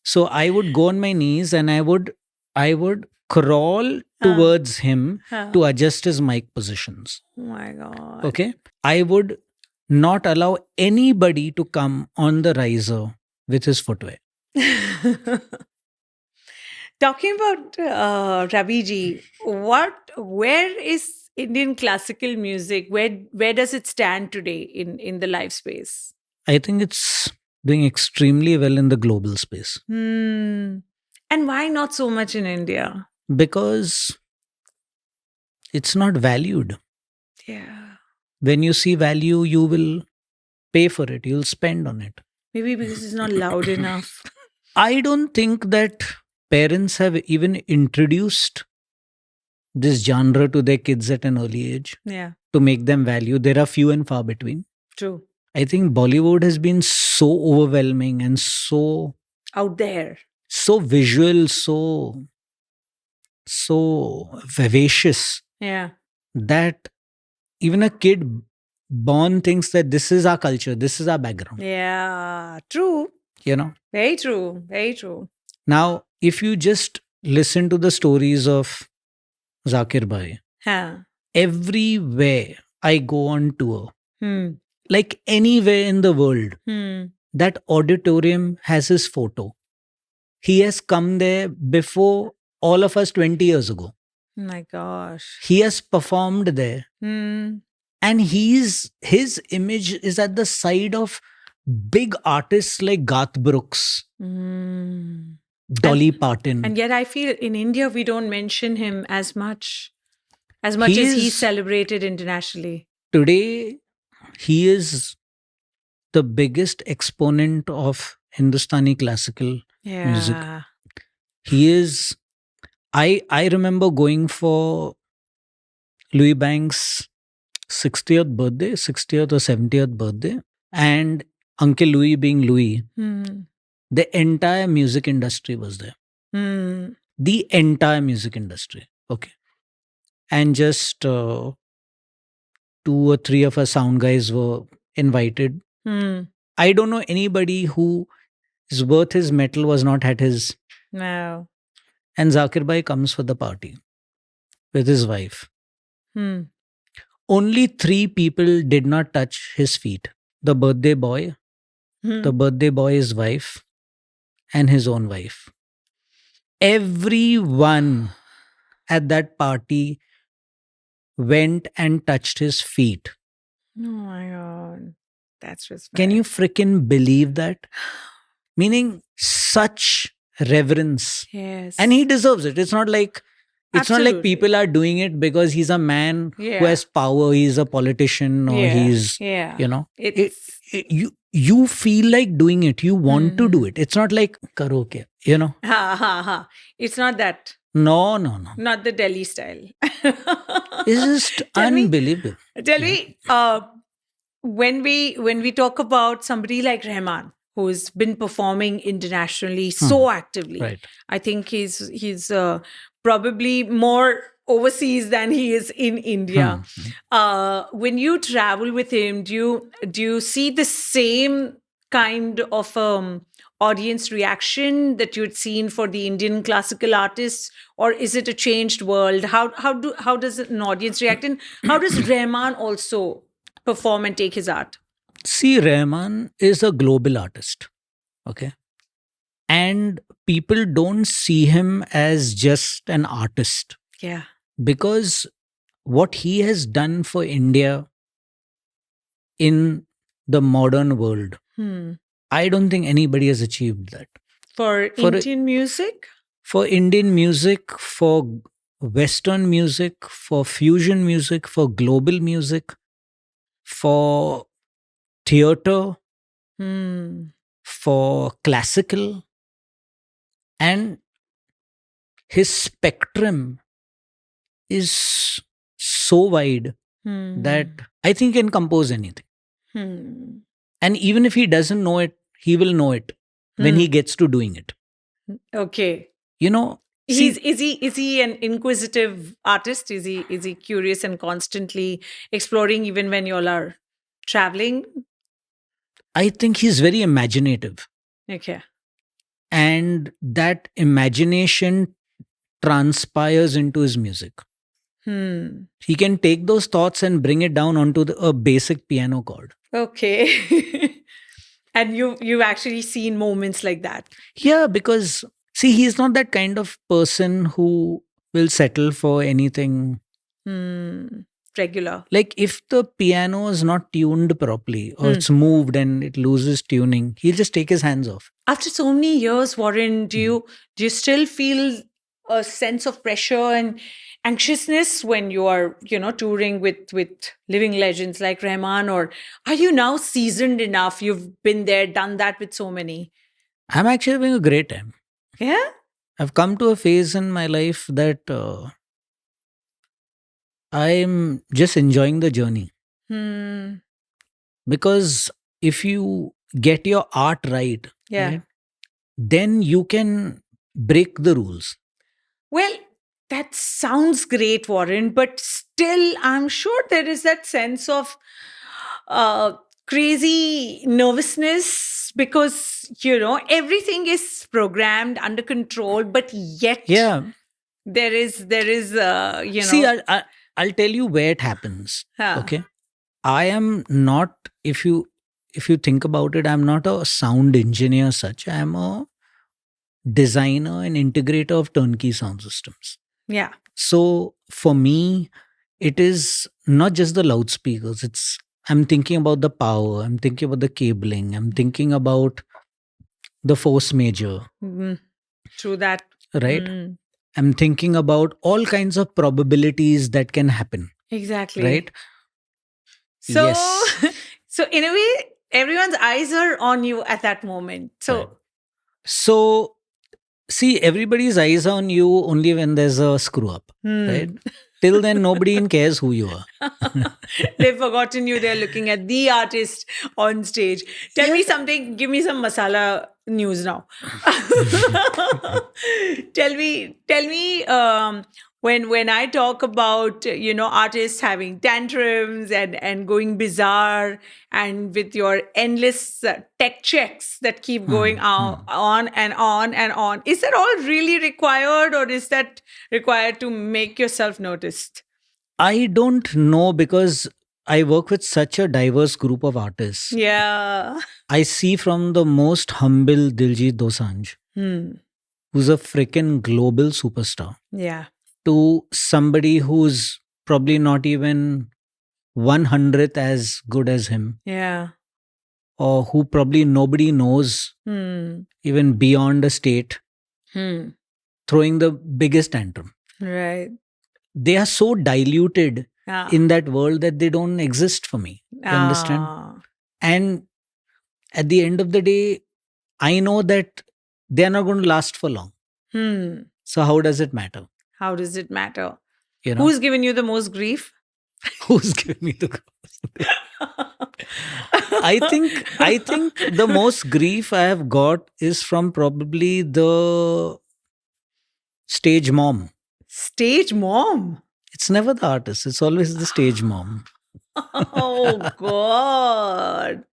So I would go on my knees and I would crawl towards him to adjust his mic positions. Oh my God. Okay. I would not allow anybody to come on the riser with his footwear. Talking about Ravi ji, where is Indian classical music? Where does it stand today in the live space? I think it's doing extremely well in the global space. And why not so much in India? Because it's not valued. Yeah. When you see value, you will pay for it. You'll spend on it. Maybe because it's not loud enough. I don't think that parents have even introduced this genre to their kids at an early age. Yeah. To make them value. There are few and far between. True. I think Bollywood has been so overwhelming and so out there, so visual, so vivacious. Yeah. That even a kid born thinks that this is our culture, this is our background. Yeah. True. Very true. Very true. Now, if you just listen to the stories of Zakir Bhai, everywhere I go on tour, like anywhere in the world, that auditorium has his photo. He has come there before all of us 20 years ago. Oh my gosh. He has performed there. And his image is at the side of big artists like Garth Brooks, Dolly Parton. And yet I feel in India, we don't mention him as much as he's celebrated internationally. Today, he is the biggest exponent of Hindustani classical music. He is. I remember going for Louis Banks' 60th birthday, 60th or 70th birthday, and Uncle Louis being Louis, the entire music industry was there. The entire music industry. Okay. And just 2 or 3 of our sound guys were invited. I don't know anybody who is worth his metal was not at his. Wow. And Zakir Bhai comes for the party with his wife. Only 3 people did not touch his feet: the birthday boy, the birthday boy's wife, and his own wife. Everyone at that party went and touched his feet. Oh my God. That's respect. Can you freaking believe that? Meaning such reverence. Yes. And he deserves it. It's not like Absolutely. people are doing it because he's a man Yeah. who has power, he's a politician, or he's Yeah. you know. It's You feel like doing it. You want to do it. It's not like karo ke, you know. It's not that. No. Not the Delhi style. It's just Tell me- unbelievable. Tell me, when we talk about somebody like Rahman, who's been performing internationally so actively, Right. I think he's probably more overseas than he is in India. When you travel with him, do you see the same kind of audience reaction that you'd seen for the Indian classical artists, or is it a changed world? How does an audience react, and how does Rahman also perform and take his art? See, Rahman is a global artist. Okay. And people don't see him as just an artist, Yeah. because what he has done for India in the modern world, I don't think anybody has achieved that. For Indian music? For Indian music, for Western music, for fusion music, for global music, for theater, for classical, and his spectrum is so wide that I think he can compose anything. And even if he doesn't know it, he will know it when he gets to doing it. Okay. You know, Is he an inquisitive artist? Is he curious and constantly exploring even when you all are traveling? I think he's very imaginative. Okay. And that imagination transpires into his music. He can take those thoughts and bring it down onto a basic piano chord. Okay. And you've actually seen moments like that. Yeah, because see, he's not that kind of person who will settle for anything. Regular. Like if the piano is not tuned properly, or it's moved and it loses tuning, he'll just take his hands off. After so many years, Warren, do you still feel a sense of pressure and anxiousness when you are, touring with living legends like Rahman, or are you now seasoned enough? You've been there, done that with so many. I'm actually having a great time. Yeah. I've come to a phase in my life that I'm just enjoying the journey. Because if you get your art right, Yeah. then you can break the rules. Well, that sounds great, Warren, but still, I'm sure there is that sense of crazy nervousness because, everything is programmed under control, but yet there is, See, I'll tell you where it happens. Okay. I am not, if you think about it, I'm not a sound engineer such. I'm a designer and integrator of turnkey sound systems. Yeah. So for me, it is not just the loudspeakers. I'm thinking about the power. I'm thinking about the cabling. I'm thinking about the force major. True that. Right. I'm thinking about all kinds of probabilities that can happen. Exactly. Right. So, Yes. so in a way, everyone's eyes are on you at that moment. So, So, see, everybody's eyes are on you only when there's a screw up, right? Till then, nobody even cares who you are. They've forgotten you. They're looking at the artist on stage. Tell me something. Give me some masala news now. tell me. When I talk about artists having tantrums and going bizarre and with your endless tech checks that keep going on and on and on, is that all really required, or is that required to make yourself noticed? I don't know because I work with such a diverse group of artists. Yeah. I see from the most humble Diljit Dosanjh, who's a freaking global superstar, Yeah. to somebody who's probably not even 100th as good as him, Yeah. or who probably nobody knows even beyond a state, throwing the biggest tantrum. Right. They are so diluted Yeah. in that world that they don't exist for me. You understand? And at the end of the day, I know that they are not going to last for long. So how does it matter? How does it matter? You know, Who's given you the most grief? who's giving me the I think the most grief I have got is from probably the stage mom. Stage mom. It's never the artist, it's always the stage mom. Oh God.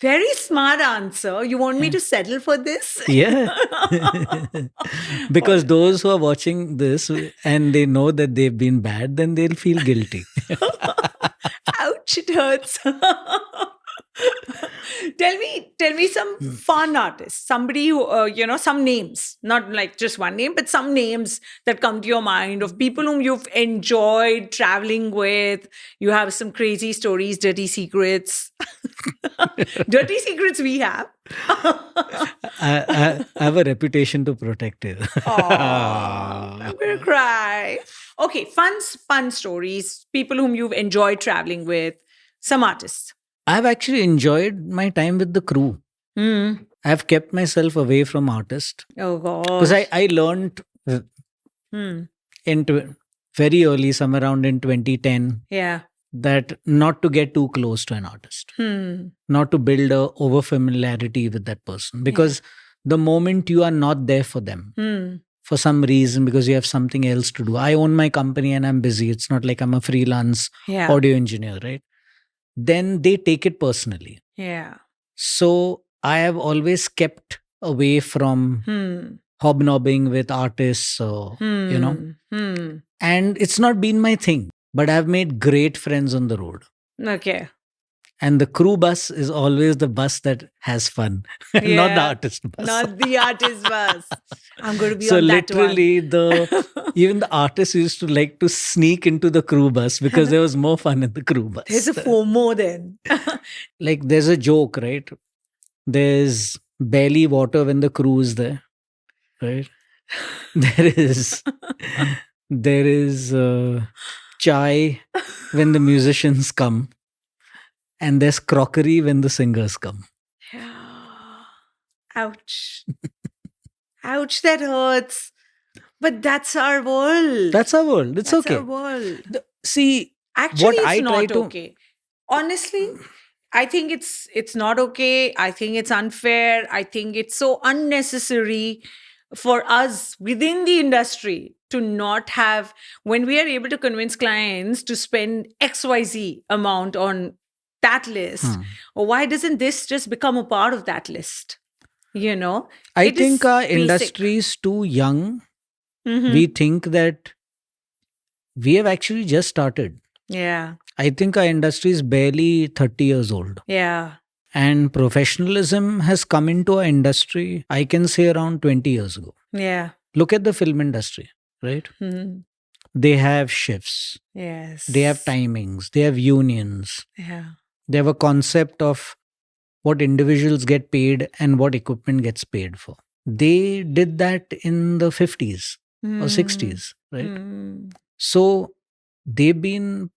Very smart answer. You want me to settle for this? Yeah. Because those who are watching this and they know that they've been bad, then they'll feel guilty. Ouch, it hurts. Tell me some fun artists. Somebody who, some names, not like just one name, but some names that come to your mind of people whom you've enjoyed traveling with. You have some crazy stories, dirty secrets. Dirty secrets we have. I have a reputation to protect it. Aw, I'm going to cry. Okay, fun stories. People whom you've enjoyed traveling with. Some artists. I've actually enjoyed my time with the crew. I've kept myself away from artists Oh God. because I learned into very early, somewhere around in 2010, Yeah. that not to get too close to an artist, not to build a over familiarity with that person, because the moment you are not there for them for some reason, because you have something else to do. I own my company and I'm busy. It's not like I'm a freelance Yeah. audio engineer, right? Then they take it personally. Yeah. So I have always kept away from hobnobbing with artists, and it's not been my thing, but I've made great friends on the road. Okay. And the crew bus is always the bus that has fun, not the Yeah. artist bus. Not the artist bus. I'm going to be So on that one. literally, even the artists used to like to sneak into the crew bus because there was more fun in the crew bus. There's a FOMO then. Like there's a joke, right? There's barely water when the crew is there, right? There is chai when the musicians come, and there's crockery when the singers come. Ouch. Ouch, that hurts. But that's our world. That's our world. It's That's okay. our world. See, Actually, what it's I try not to- okay. Honestly, I think it's not okay. I think it's unfair. I think it's so unnecessary for us within the industry to not have, when we are able to convince clients to spend XYZ amount on that list, or why doesn't this just become a part of that list? I It is think our basic. industry is too young. Mhm. We think that we have actually just started. Yeah. I think our industry is barely 30 years old. Yeah. And professionalism has come into our industry, I can say, around 20 years ago. Yeah. Look at the film industry, right? Mhm. They have shifts, Yes. they have timings, they have unions, Yeah. they have a concept of what individuals get paid and what equipment gets paid for. They did that in the 50s or 60s, right? Mm. So they've been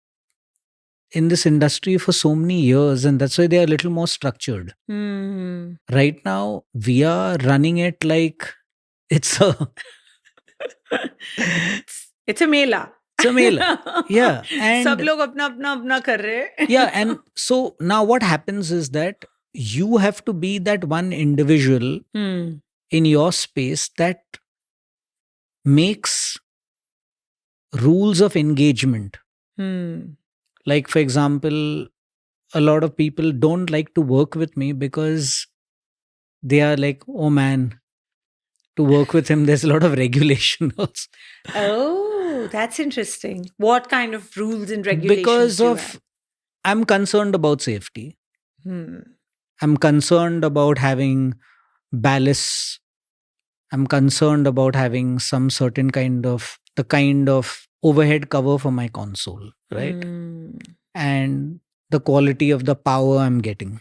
in this industry for so many years, and that's why they are a little more structured. Mm. Right now, we are running it like it's a It's a mela. it's a male. Yeah. सब And लोग अपना अपना अपना कर रहे हैं. yeah, and so now what happens is that you have to be that one individual Hmm. in your space that makes rules of engagement. Hmm. Like, for example, a lot of people don't like to work with me because they are like, oh man, to work with him, there's a lot of regulation also. Oh, that's interesting. What kind of rules and regulations Because do you of, I'm concerned about safety. have? Hmm. I'm concerned about having ballasts. I'm concerned about having some certain kind of overhead cover for my console, right? Hmm. And the quality of the power I'm getting.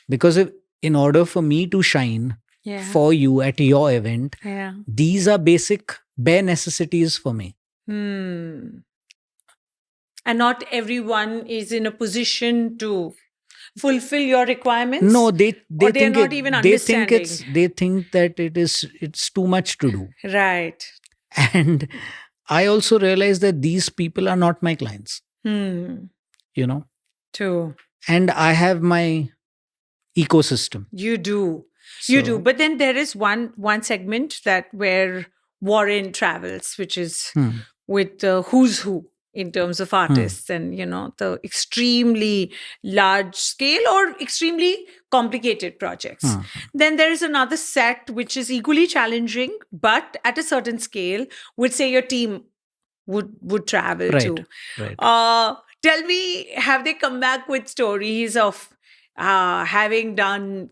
Because if, in order for me to shine Yeah. for you at your event, Yeah. these are basic bare necessities for me. Hmm. And not everyone is in a position to fulfill your requirements. No, they or they're think not even they think understanding. they think that it's too much to do. Right. And I also realize that these people are not my clients, Hmm. you know, True. and I have my ecosystem. You do. You do. So, But then there is one segment that where Warren travels, which is hmm, with the who's who in terms of artists and the extremely large scale or extremely complicated projects. hmm, Then there is another set which is equally challenging, but at a certain scale, would say your team would travel right, to. right. Tell me, have they come back with stories of having done,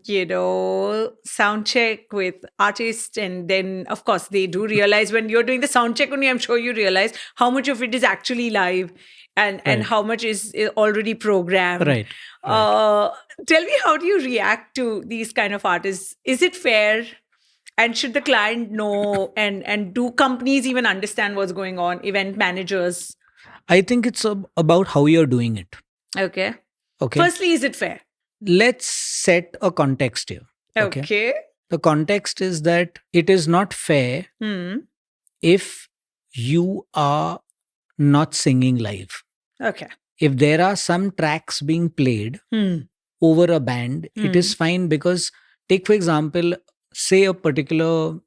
sound check with artists, and then of course they do realize when you're doing the sound check only, I'm sure you realize how much of it is actually live and Right. how much is already programmed. Right. Tell me, how do you react to these kind of artists? Is it fair? And should the client know? And do companies even understand what's going on? Event managers. I think it's about how you're doing it. Okay. Okay. Firstly, is it fair? Let's set a context here. Okay. The context is that it is not fair Hmm. if you are not singing live. Okay. If there are some tracks being played Hmm. over a band, it is fine because, take for example, say a particular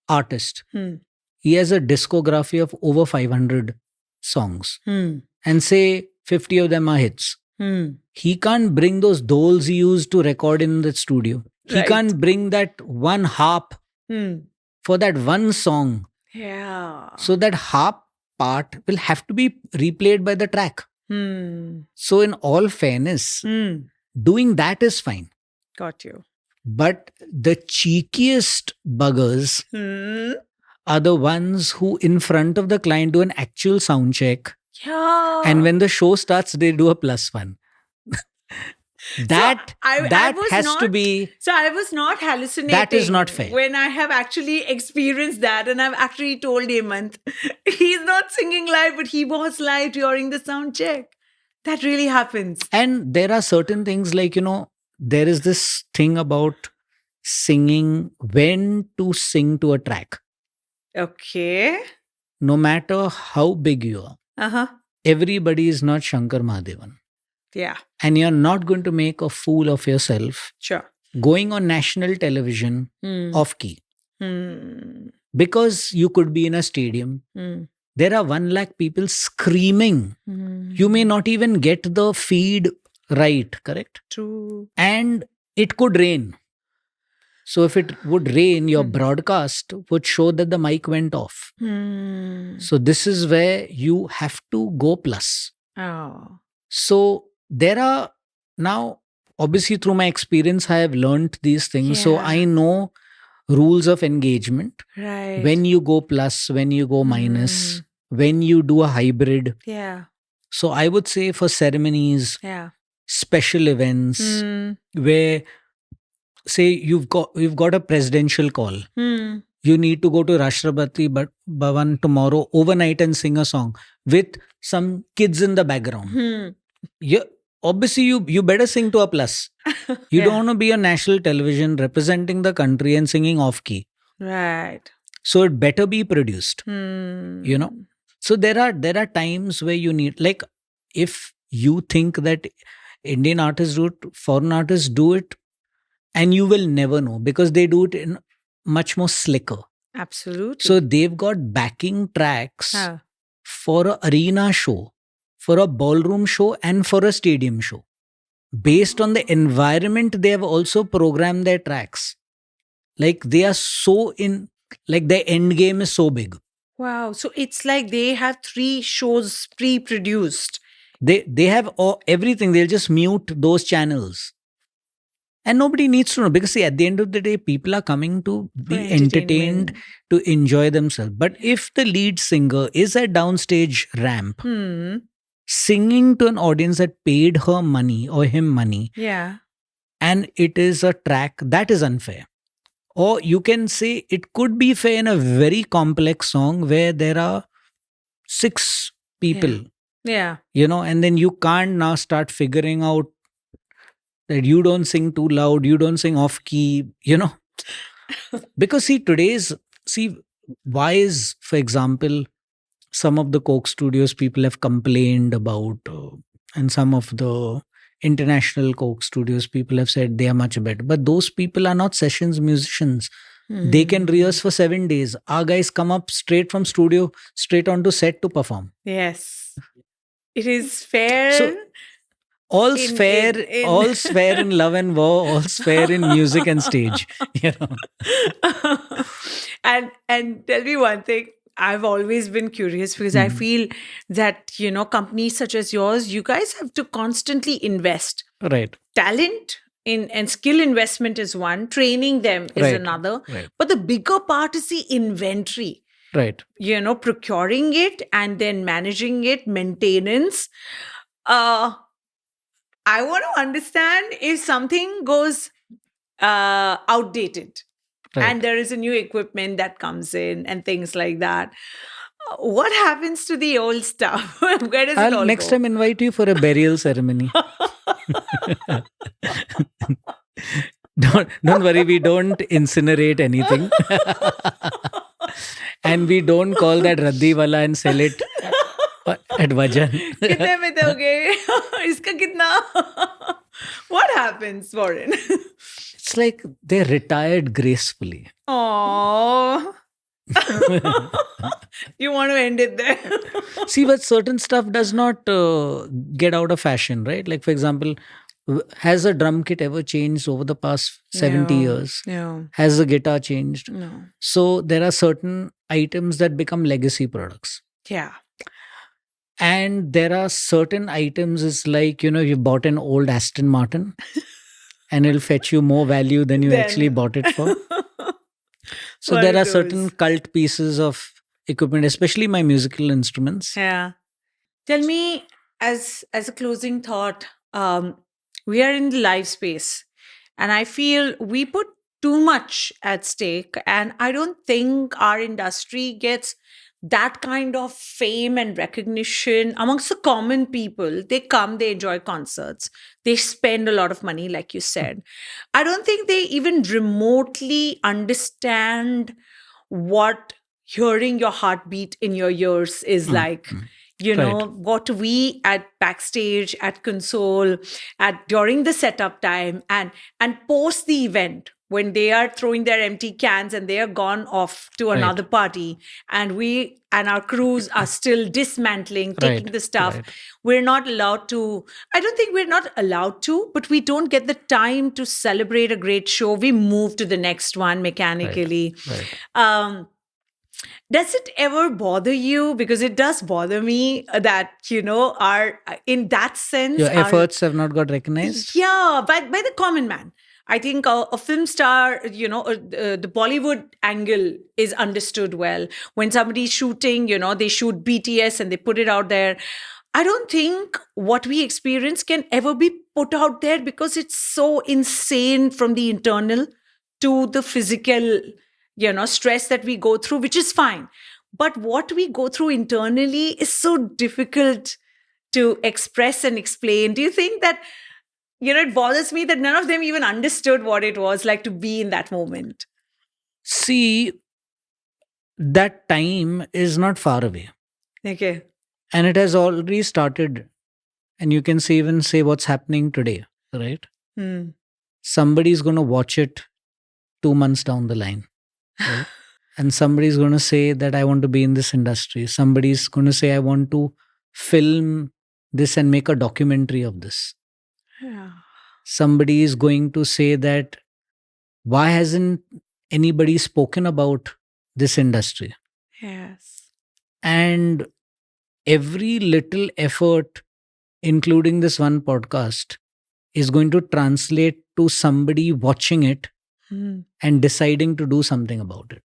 artist, Hmm. he has a discography of over 500 songs, Hmm. and say 50 of them are hits. Hmm. He can't bring those doles he used to record in the studio. He Right. can't bring that one harp Hmm. for that one song. Yeah. So that harp part will have to be replayed by the track. Hmm. So in all fairness, Hmm. doing that is fine. Got you. But the cheekiest buggers Hmm. are the ones who in front of the client do an actual sound check. Yeah. And when the show starts, they do a +1. That I was has to not- be. So I was not hallucinating. That is not fair. When I have actually experienced that, and I've actually told Hemant, he's not singing live, but he was live during the sound check. That really happens. And there are certain things like, there is this thing about singing, when to sing to a track. Okay. No matter how big you are, Uh-huh. everybody is not Shankar Mahadevan. Yeah. And you're not going to make a fool of yourself Sure. going on national television Hmm. off key. Hmm. Because you could be in a stadium. Hmm. There are 1 lakh people screaming. Hmm. You may not even get the feed right, correct? True. And it could rain. So if it would rain, your broadcast would show that the mic went off. Hmm. So this is where you have to go plus. Oh. So there are now, obviously through my experience, I have learned these things. So Yeah. I know rules of engagement. Right. When you go plus, when you go minus, when you do a hybrid. Yeah. So I would say for ceremonies, Yeah. special events, Hmm. where say you've got a presidential call. Hmm. You need to go to Rashtrapati Bhavan tomorrow overnight and sing a song with some kids in the background. Hmm. Obviously you better sing to a plus. You Yeah. don't want to be on national television representing the country and singing off key. Right. So it better be produced. Hmm. So there are times where you need, like, if you think that Indian artists do it, foreign artists do it, and you will never know because they do it in much more slicker. Absolutely. So they've got backing tracks Huh. for a arena show, for a ballroom show, and for a stadium show. Based on the environment, they have also programmed their tracks. Like they are so in, like their end game is so big. Wow. So it's like they have 3 shows pre-produced. They have everything. They'll just mute those channels. And nobody needs to know because, see, at the end of the day, people are coming to For be entertained, entertainment. to enjoy themselves. But if the lead singer is at downstage ramp, Hmm. singing to an audience that paid her money or him money, Yeah. and it is a track, that is unfair. Or you can say it could be fair in a very complex song where there are 6 people, Yeah. and then you can't now start figuring out that you don't sing too loud, you don't sing off key, because see, why is, for example, some of the Coke Studios people have complained about, and some of the international Coke Studios people have said they are much better. But those people are not sessions musicians. They can Hmm. rehearse for 7 days. Our guys come up straight from studio, straight onto set to perform. Yes. It is fair. So all's In- fair, in- all's fair in love and war, all's fair in music and stage. and tell me one thing. I've always been curious because I Mhm. feel that, companies such as yours, you guys have to constantly invest. Right. Talent and skill investment is one, training them is Right. another. Right. But the bigger part is the inventory, Right. procuring it and then managing it, maintenance. I want to understand if something goes outdated Right. and there is a new equipment that comes in and things like that. What happens to the old stuff? Where does it I'll all next go? time invite you for a burial ceremony. Don't worry, we don't incinerate anything. And we don't call that Raddi Wala and sell it at Vajan. कितने में दोगे? इसका कितना? What happens, Warren? It's like they retired gracefully. Oh. You want to end it there? See, but certain stuff does not get out of fashion, right? Like, for example, has a drum kit ever changed over the past 70 years? No. Has the guitar changed? No. So there are certain items that become legacy products. Yeah. And there are certain items, is like, you bought an old Aston Martin and it'll fetch you more value than you Then- actually bought it for. So One there of are certain those. cult pieces of equipment, especially my musical instruments. Yeah. Tell me, as a closing thought, we are in the live space, and I feel we put too much at stake, and I don't think our industry gets that kind of fame and recognition amongst the common people. They come, they enjoy concerts, they spend a lot of money, like you said. I don't think they even remotely understand what hearing your heartbeat in your ears is like. Right. What we at backstage, at console, at during the setup time and post the event, when they are throwing their empty cans and they are gone off to Right. another party, and we and our crews are still dismantling, taking Right, the stuff. right. We're not allowed to. I don't think we're not allowed to, but we don't get the time to celebrate a great show. We move to the next one mechanically. Right. Does it ever bother you? Because it does bother me that, our in that sense, Your our- efforts have not got recognized. yeah, by the common man. I think a film star, the Bollywood angle is understood well. When somebody's shooting, they shoot BTS and they put it out there. I don't think what we experience can ever be put out there because it's so insane from the internal to the physical, stress that we go through, which is fine. But what we go through internally is so difficult to express and explain. Do you think that, it bothers me that none of them even understood what it was like to be in that moment? See, that time is not far away. Okay. And it has already started. And you can even say what's happening today, right? Hmm. Somebody's going to watch it 2 months down the line, right? And somebody's going to say that I want to be in this industry. Somebody's going to say I want to film this and make a documentary of this. Yeah. Somebody is going to say that why hasn't anybody spoken about this industry? Yes. And every little effort, including this one podcast, is going to translate to somebody watching it Hmm. and deciding to do something about it.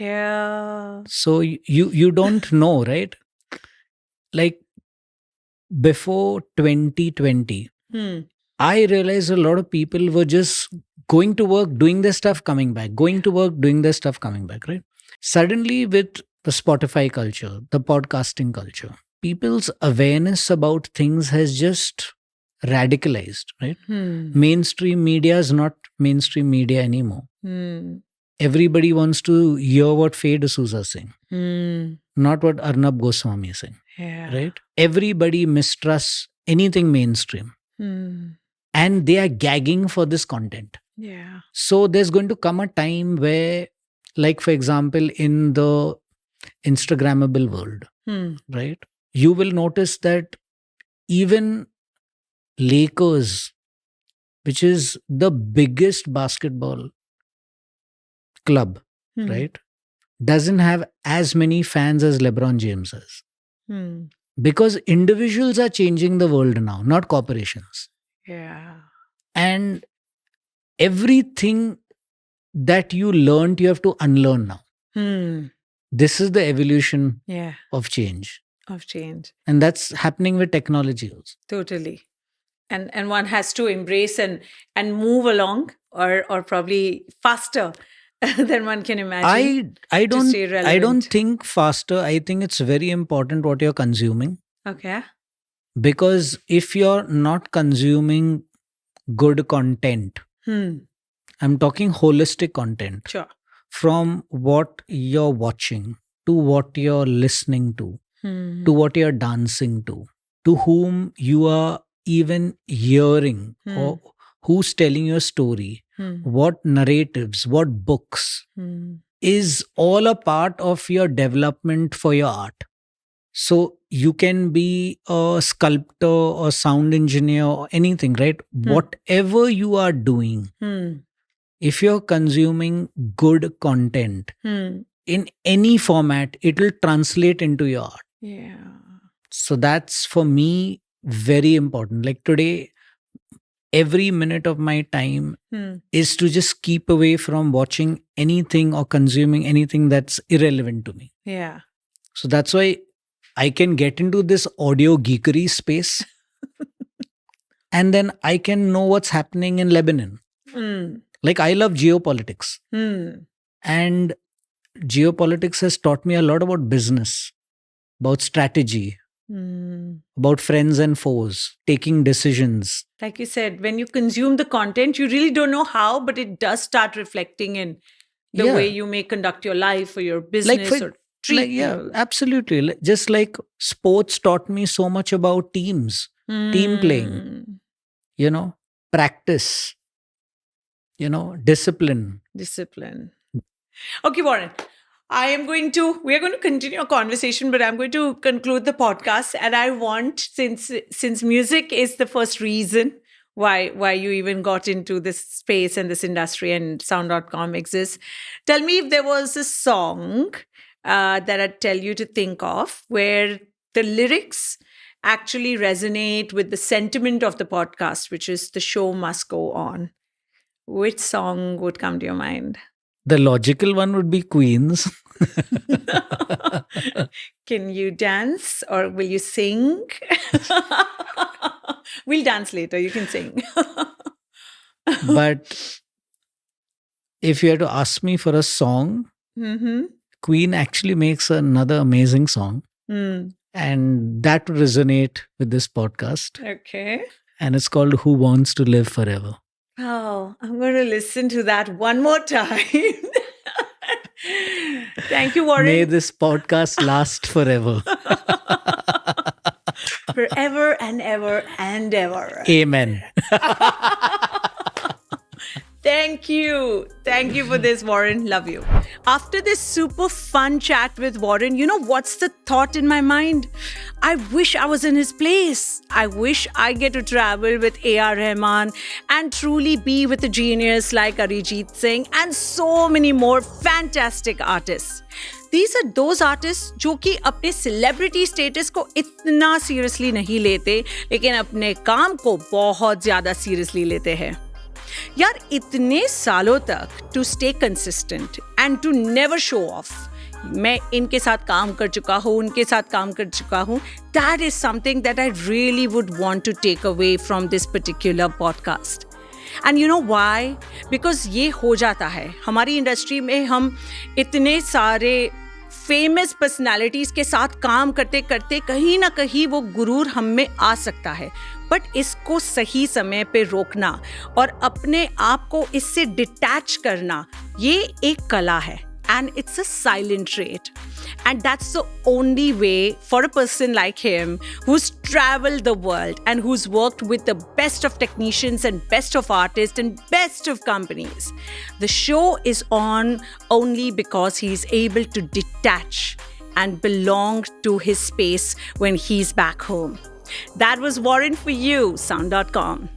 Yeah. So you don't know, right? Like before 2020, Hmm. I realized a lot of people were just going to work, doing their stuff, coming back, going to work, doing their stuff, coming back, right? Suddenly, with the Spotify culture, the podcasting culture, people's awareness about things has just radicalized, right? Hmm. Mainstream media is not mainstream media anymore. Hmm. Everybody wants to hear what Faye D'Souza is saying, Hmm. not what Arnab Goswami is saying, Yeah. right? Everybody mistrusts anything mainstream Hmm. and they are gagging for this content. Yeah. So there's going to come a time where, like, for example, in the Instagrammable world, Hmm. right? You will notice that even Lakers, which is the biggest basketball club, Hmm. right, doesn't have as many fans as LeBron James has. Hmm. Because individuals are changing the world now, not corporations. Yeah. And everything that you learned, you have to unlearn now. Hmm. This is the evolution Yeah. of change. Of change. And that's happening with technology also. Totally. And one has to embrace and move along or probably faster than one can imagine. I to don't stay I don't relevant. think faster. I think it's very important what you're consuming. Okay. Because if you're not consuming good content, Hmm. I'm talking holistic content, Sure. from what you're watching to what you're listening to Hmm. what you're dancing to whom you are even hearing, or who's telling your story, Hmm. what narratives, what books, Hmm. is all a part of your development for your art. So you can be a sculptor or sound engineer or anything, right? Whatever you are doing, Hmm. if you're consuming good content Hmm. in any format, it will translate into your art. Yeah. So that's for me very important. Like today, every minute of my time Hmm. is to just keep away from watching anything or consuming anything that's irrelevant to me. Yeah. So that's why I can get into this audio geekery space and then I can know what's happening in Lebanon. Hmm. Like I love geopolitics, Hmm. and geopolitics has taught me a lot about business, about strategy, Hmm. about friends and foes, taking decisions. Like you said, when you consume the content, you really don't know how, but it does start reflecting in the Yeah. way you may conduct your life or your Like business for, or treat yeah, people. absolutely. Just like sports taught me so much about teams, team playing, Hmm. practice, discipline. Discipline. Okay, Warren. We are going to continue our conversation, but I'm going to conclude the podcast. And I want, since music is the first reason why you even got into this space and this industry and sound.com exists, tell me if there was a song that I'd tell you to think of where the lyrics actually resonate with the sentiment of the podcast, which is the show must go on. Which song would come to your mind? The logical one would be Queens. Can you dance or will you sing? We'll dance later. You can sing. But if you had to ask me for a song, Mm-hmm. Queen actually makes another amazing song. Mm. And that would resonate with this podcast. Okay. And it's called Who Wants to Live Forever. Oh, I'm going to listen to that one more time. Thank you, Warren. May this podcast last forever. Forever and ever and ever. Amen. Thank you. Thank you for this, Warren. Love you. After this super fun chat with Warren, you know what's the thought in my mind? I wish I was in his place. I wish I get to travel with A.R. Rahman and truly be with a genius like Arijit Singh and so many more fantastic artists. These are those artists जो कि अपने celebrity status को इतना seriously नहीं लेते, लेकिन अपने काम को बहुत ज़्यादा सीरियसली लेते हैं. यार इतने सालों तक to stay consistent and to never show off, मैं इनके साथ काम कर चुका हूँ, उनके साथ काम कर चुका हूँ. That is something that I really would want to take away from this particular podcast. And you know why? Because ये हो जाता है हमारी इंडस्ट्री में. हम इतने सारे फेमस पर्सनालिटीज़ के साथ काम करते करते कहीं ना कहीं वो गुरूर हम में आ सकता है, बट इसको सही समय पे रोकना और अपने आप को इससे डिटैच करना, ये एक कला है. And it's a silent trait. And that's the only way for a person like him who's traveled the world and who's worked with the best of technicians and best of artists and best of companies. The show is on only because he's able to detach and belong to his space when he's back home. That was Warren for you, Sound.com.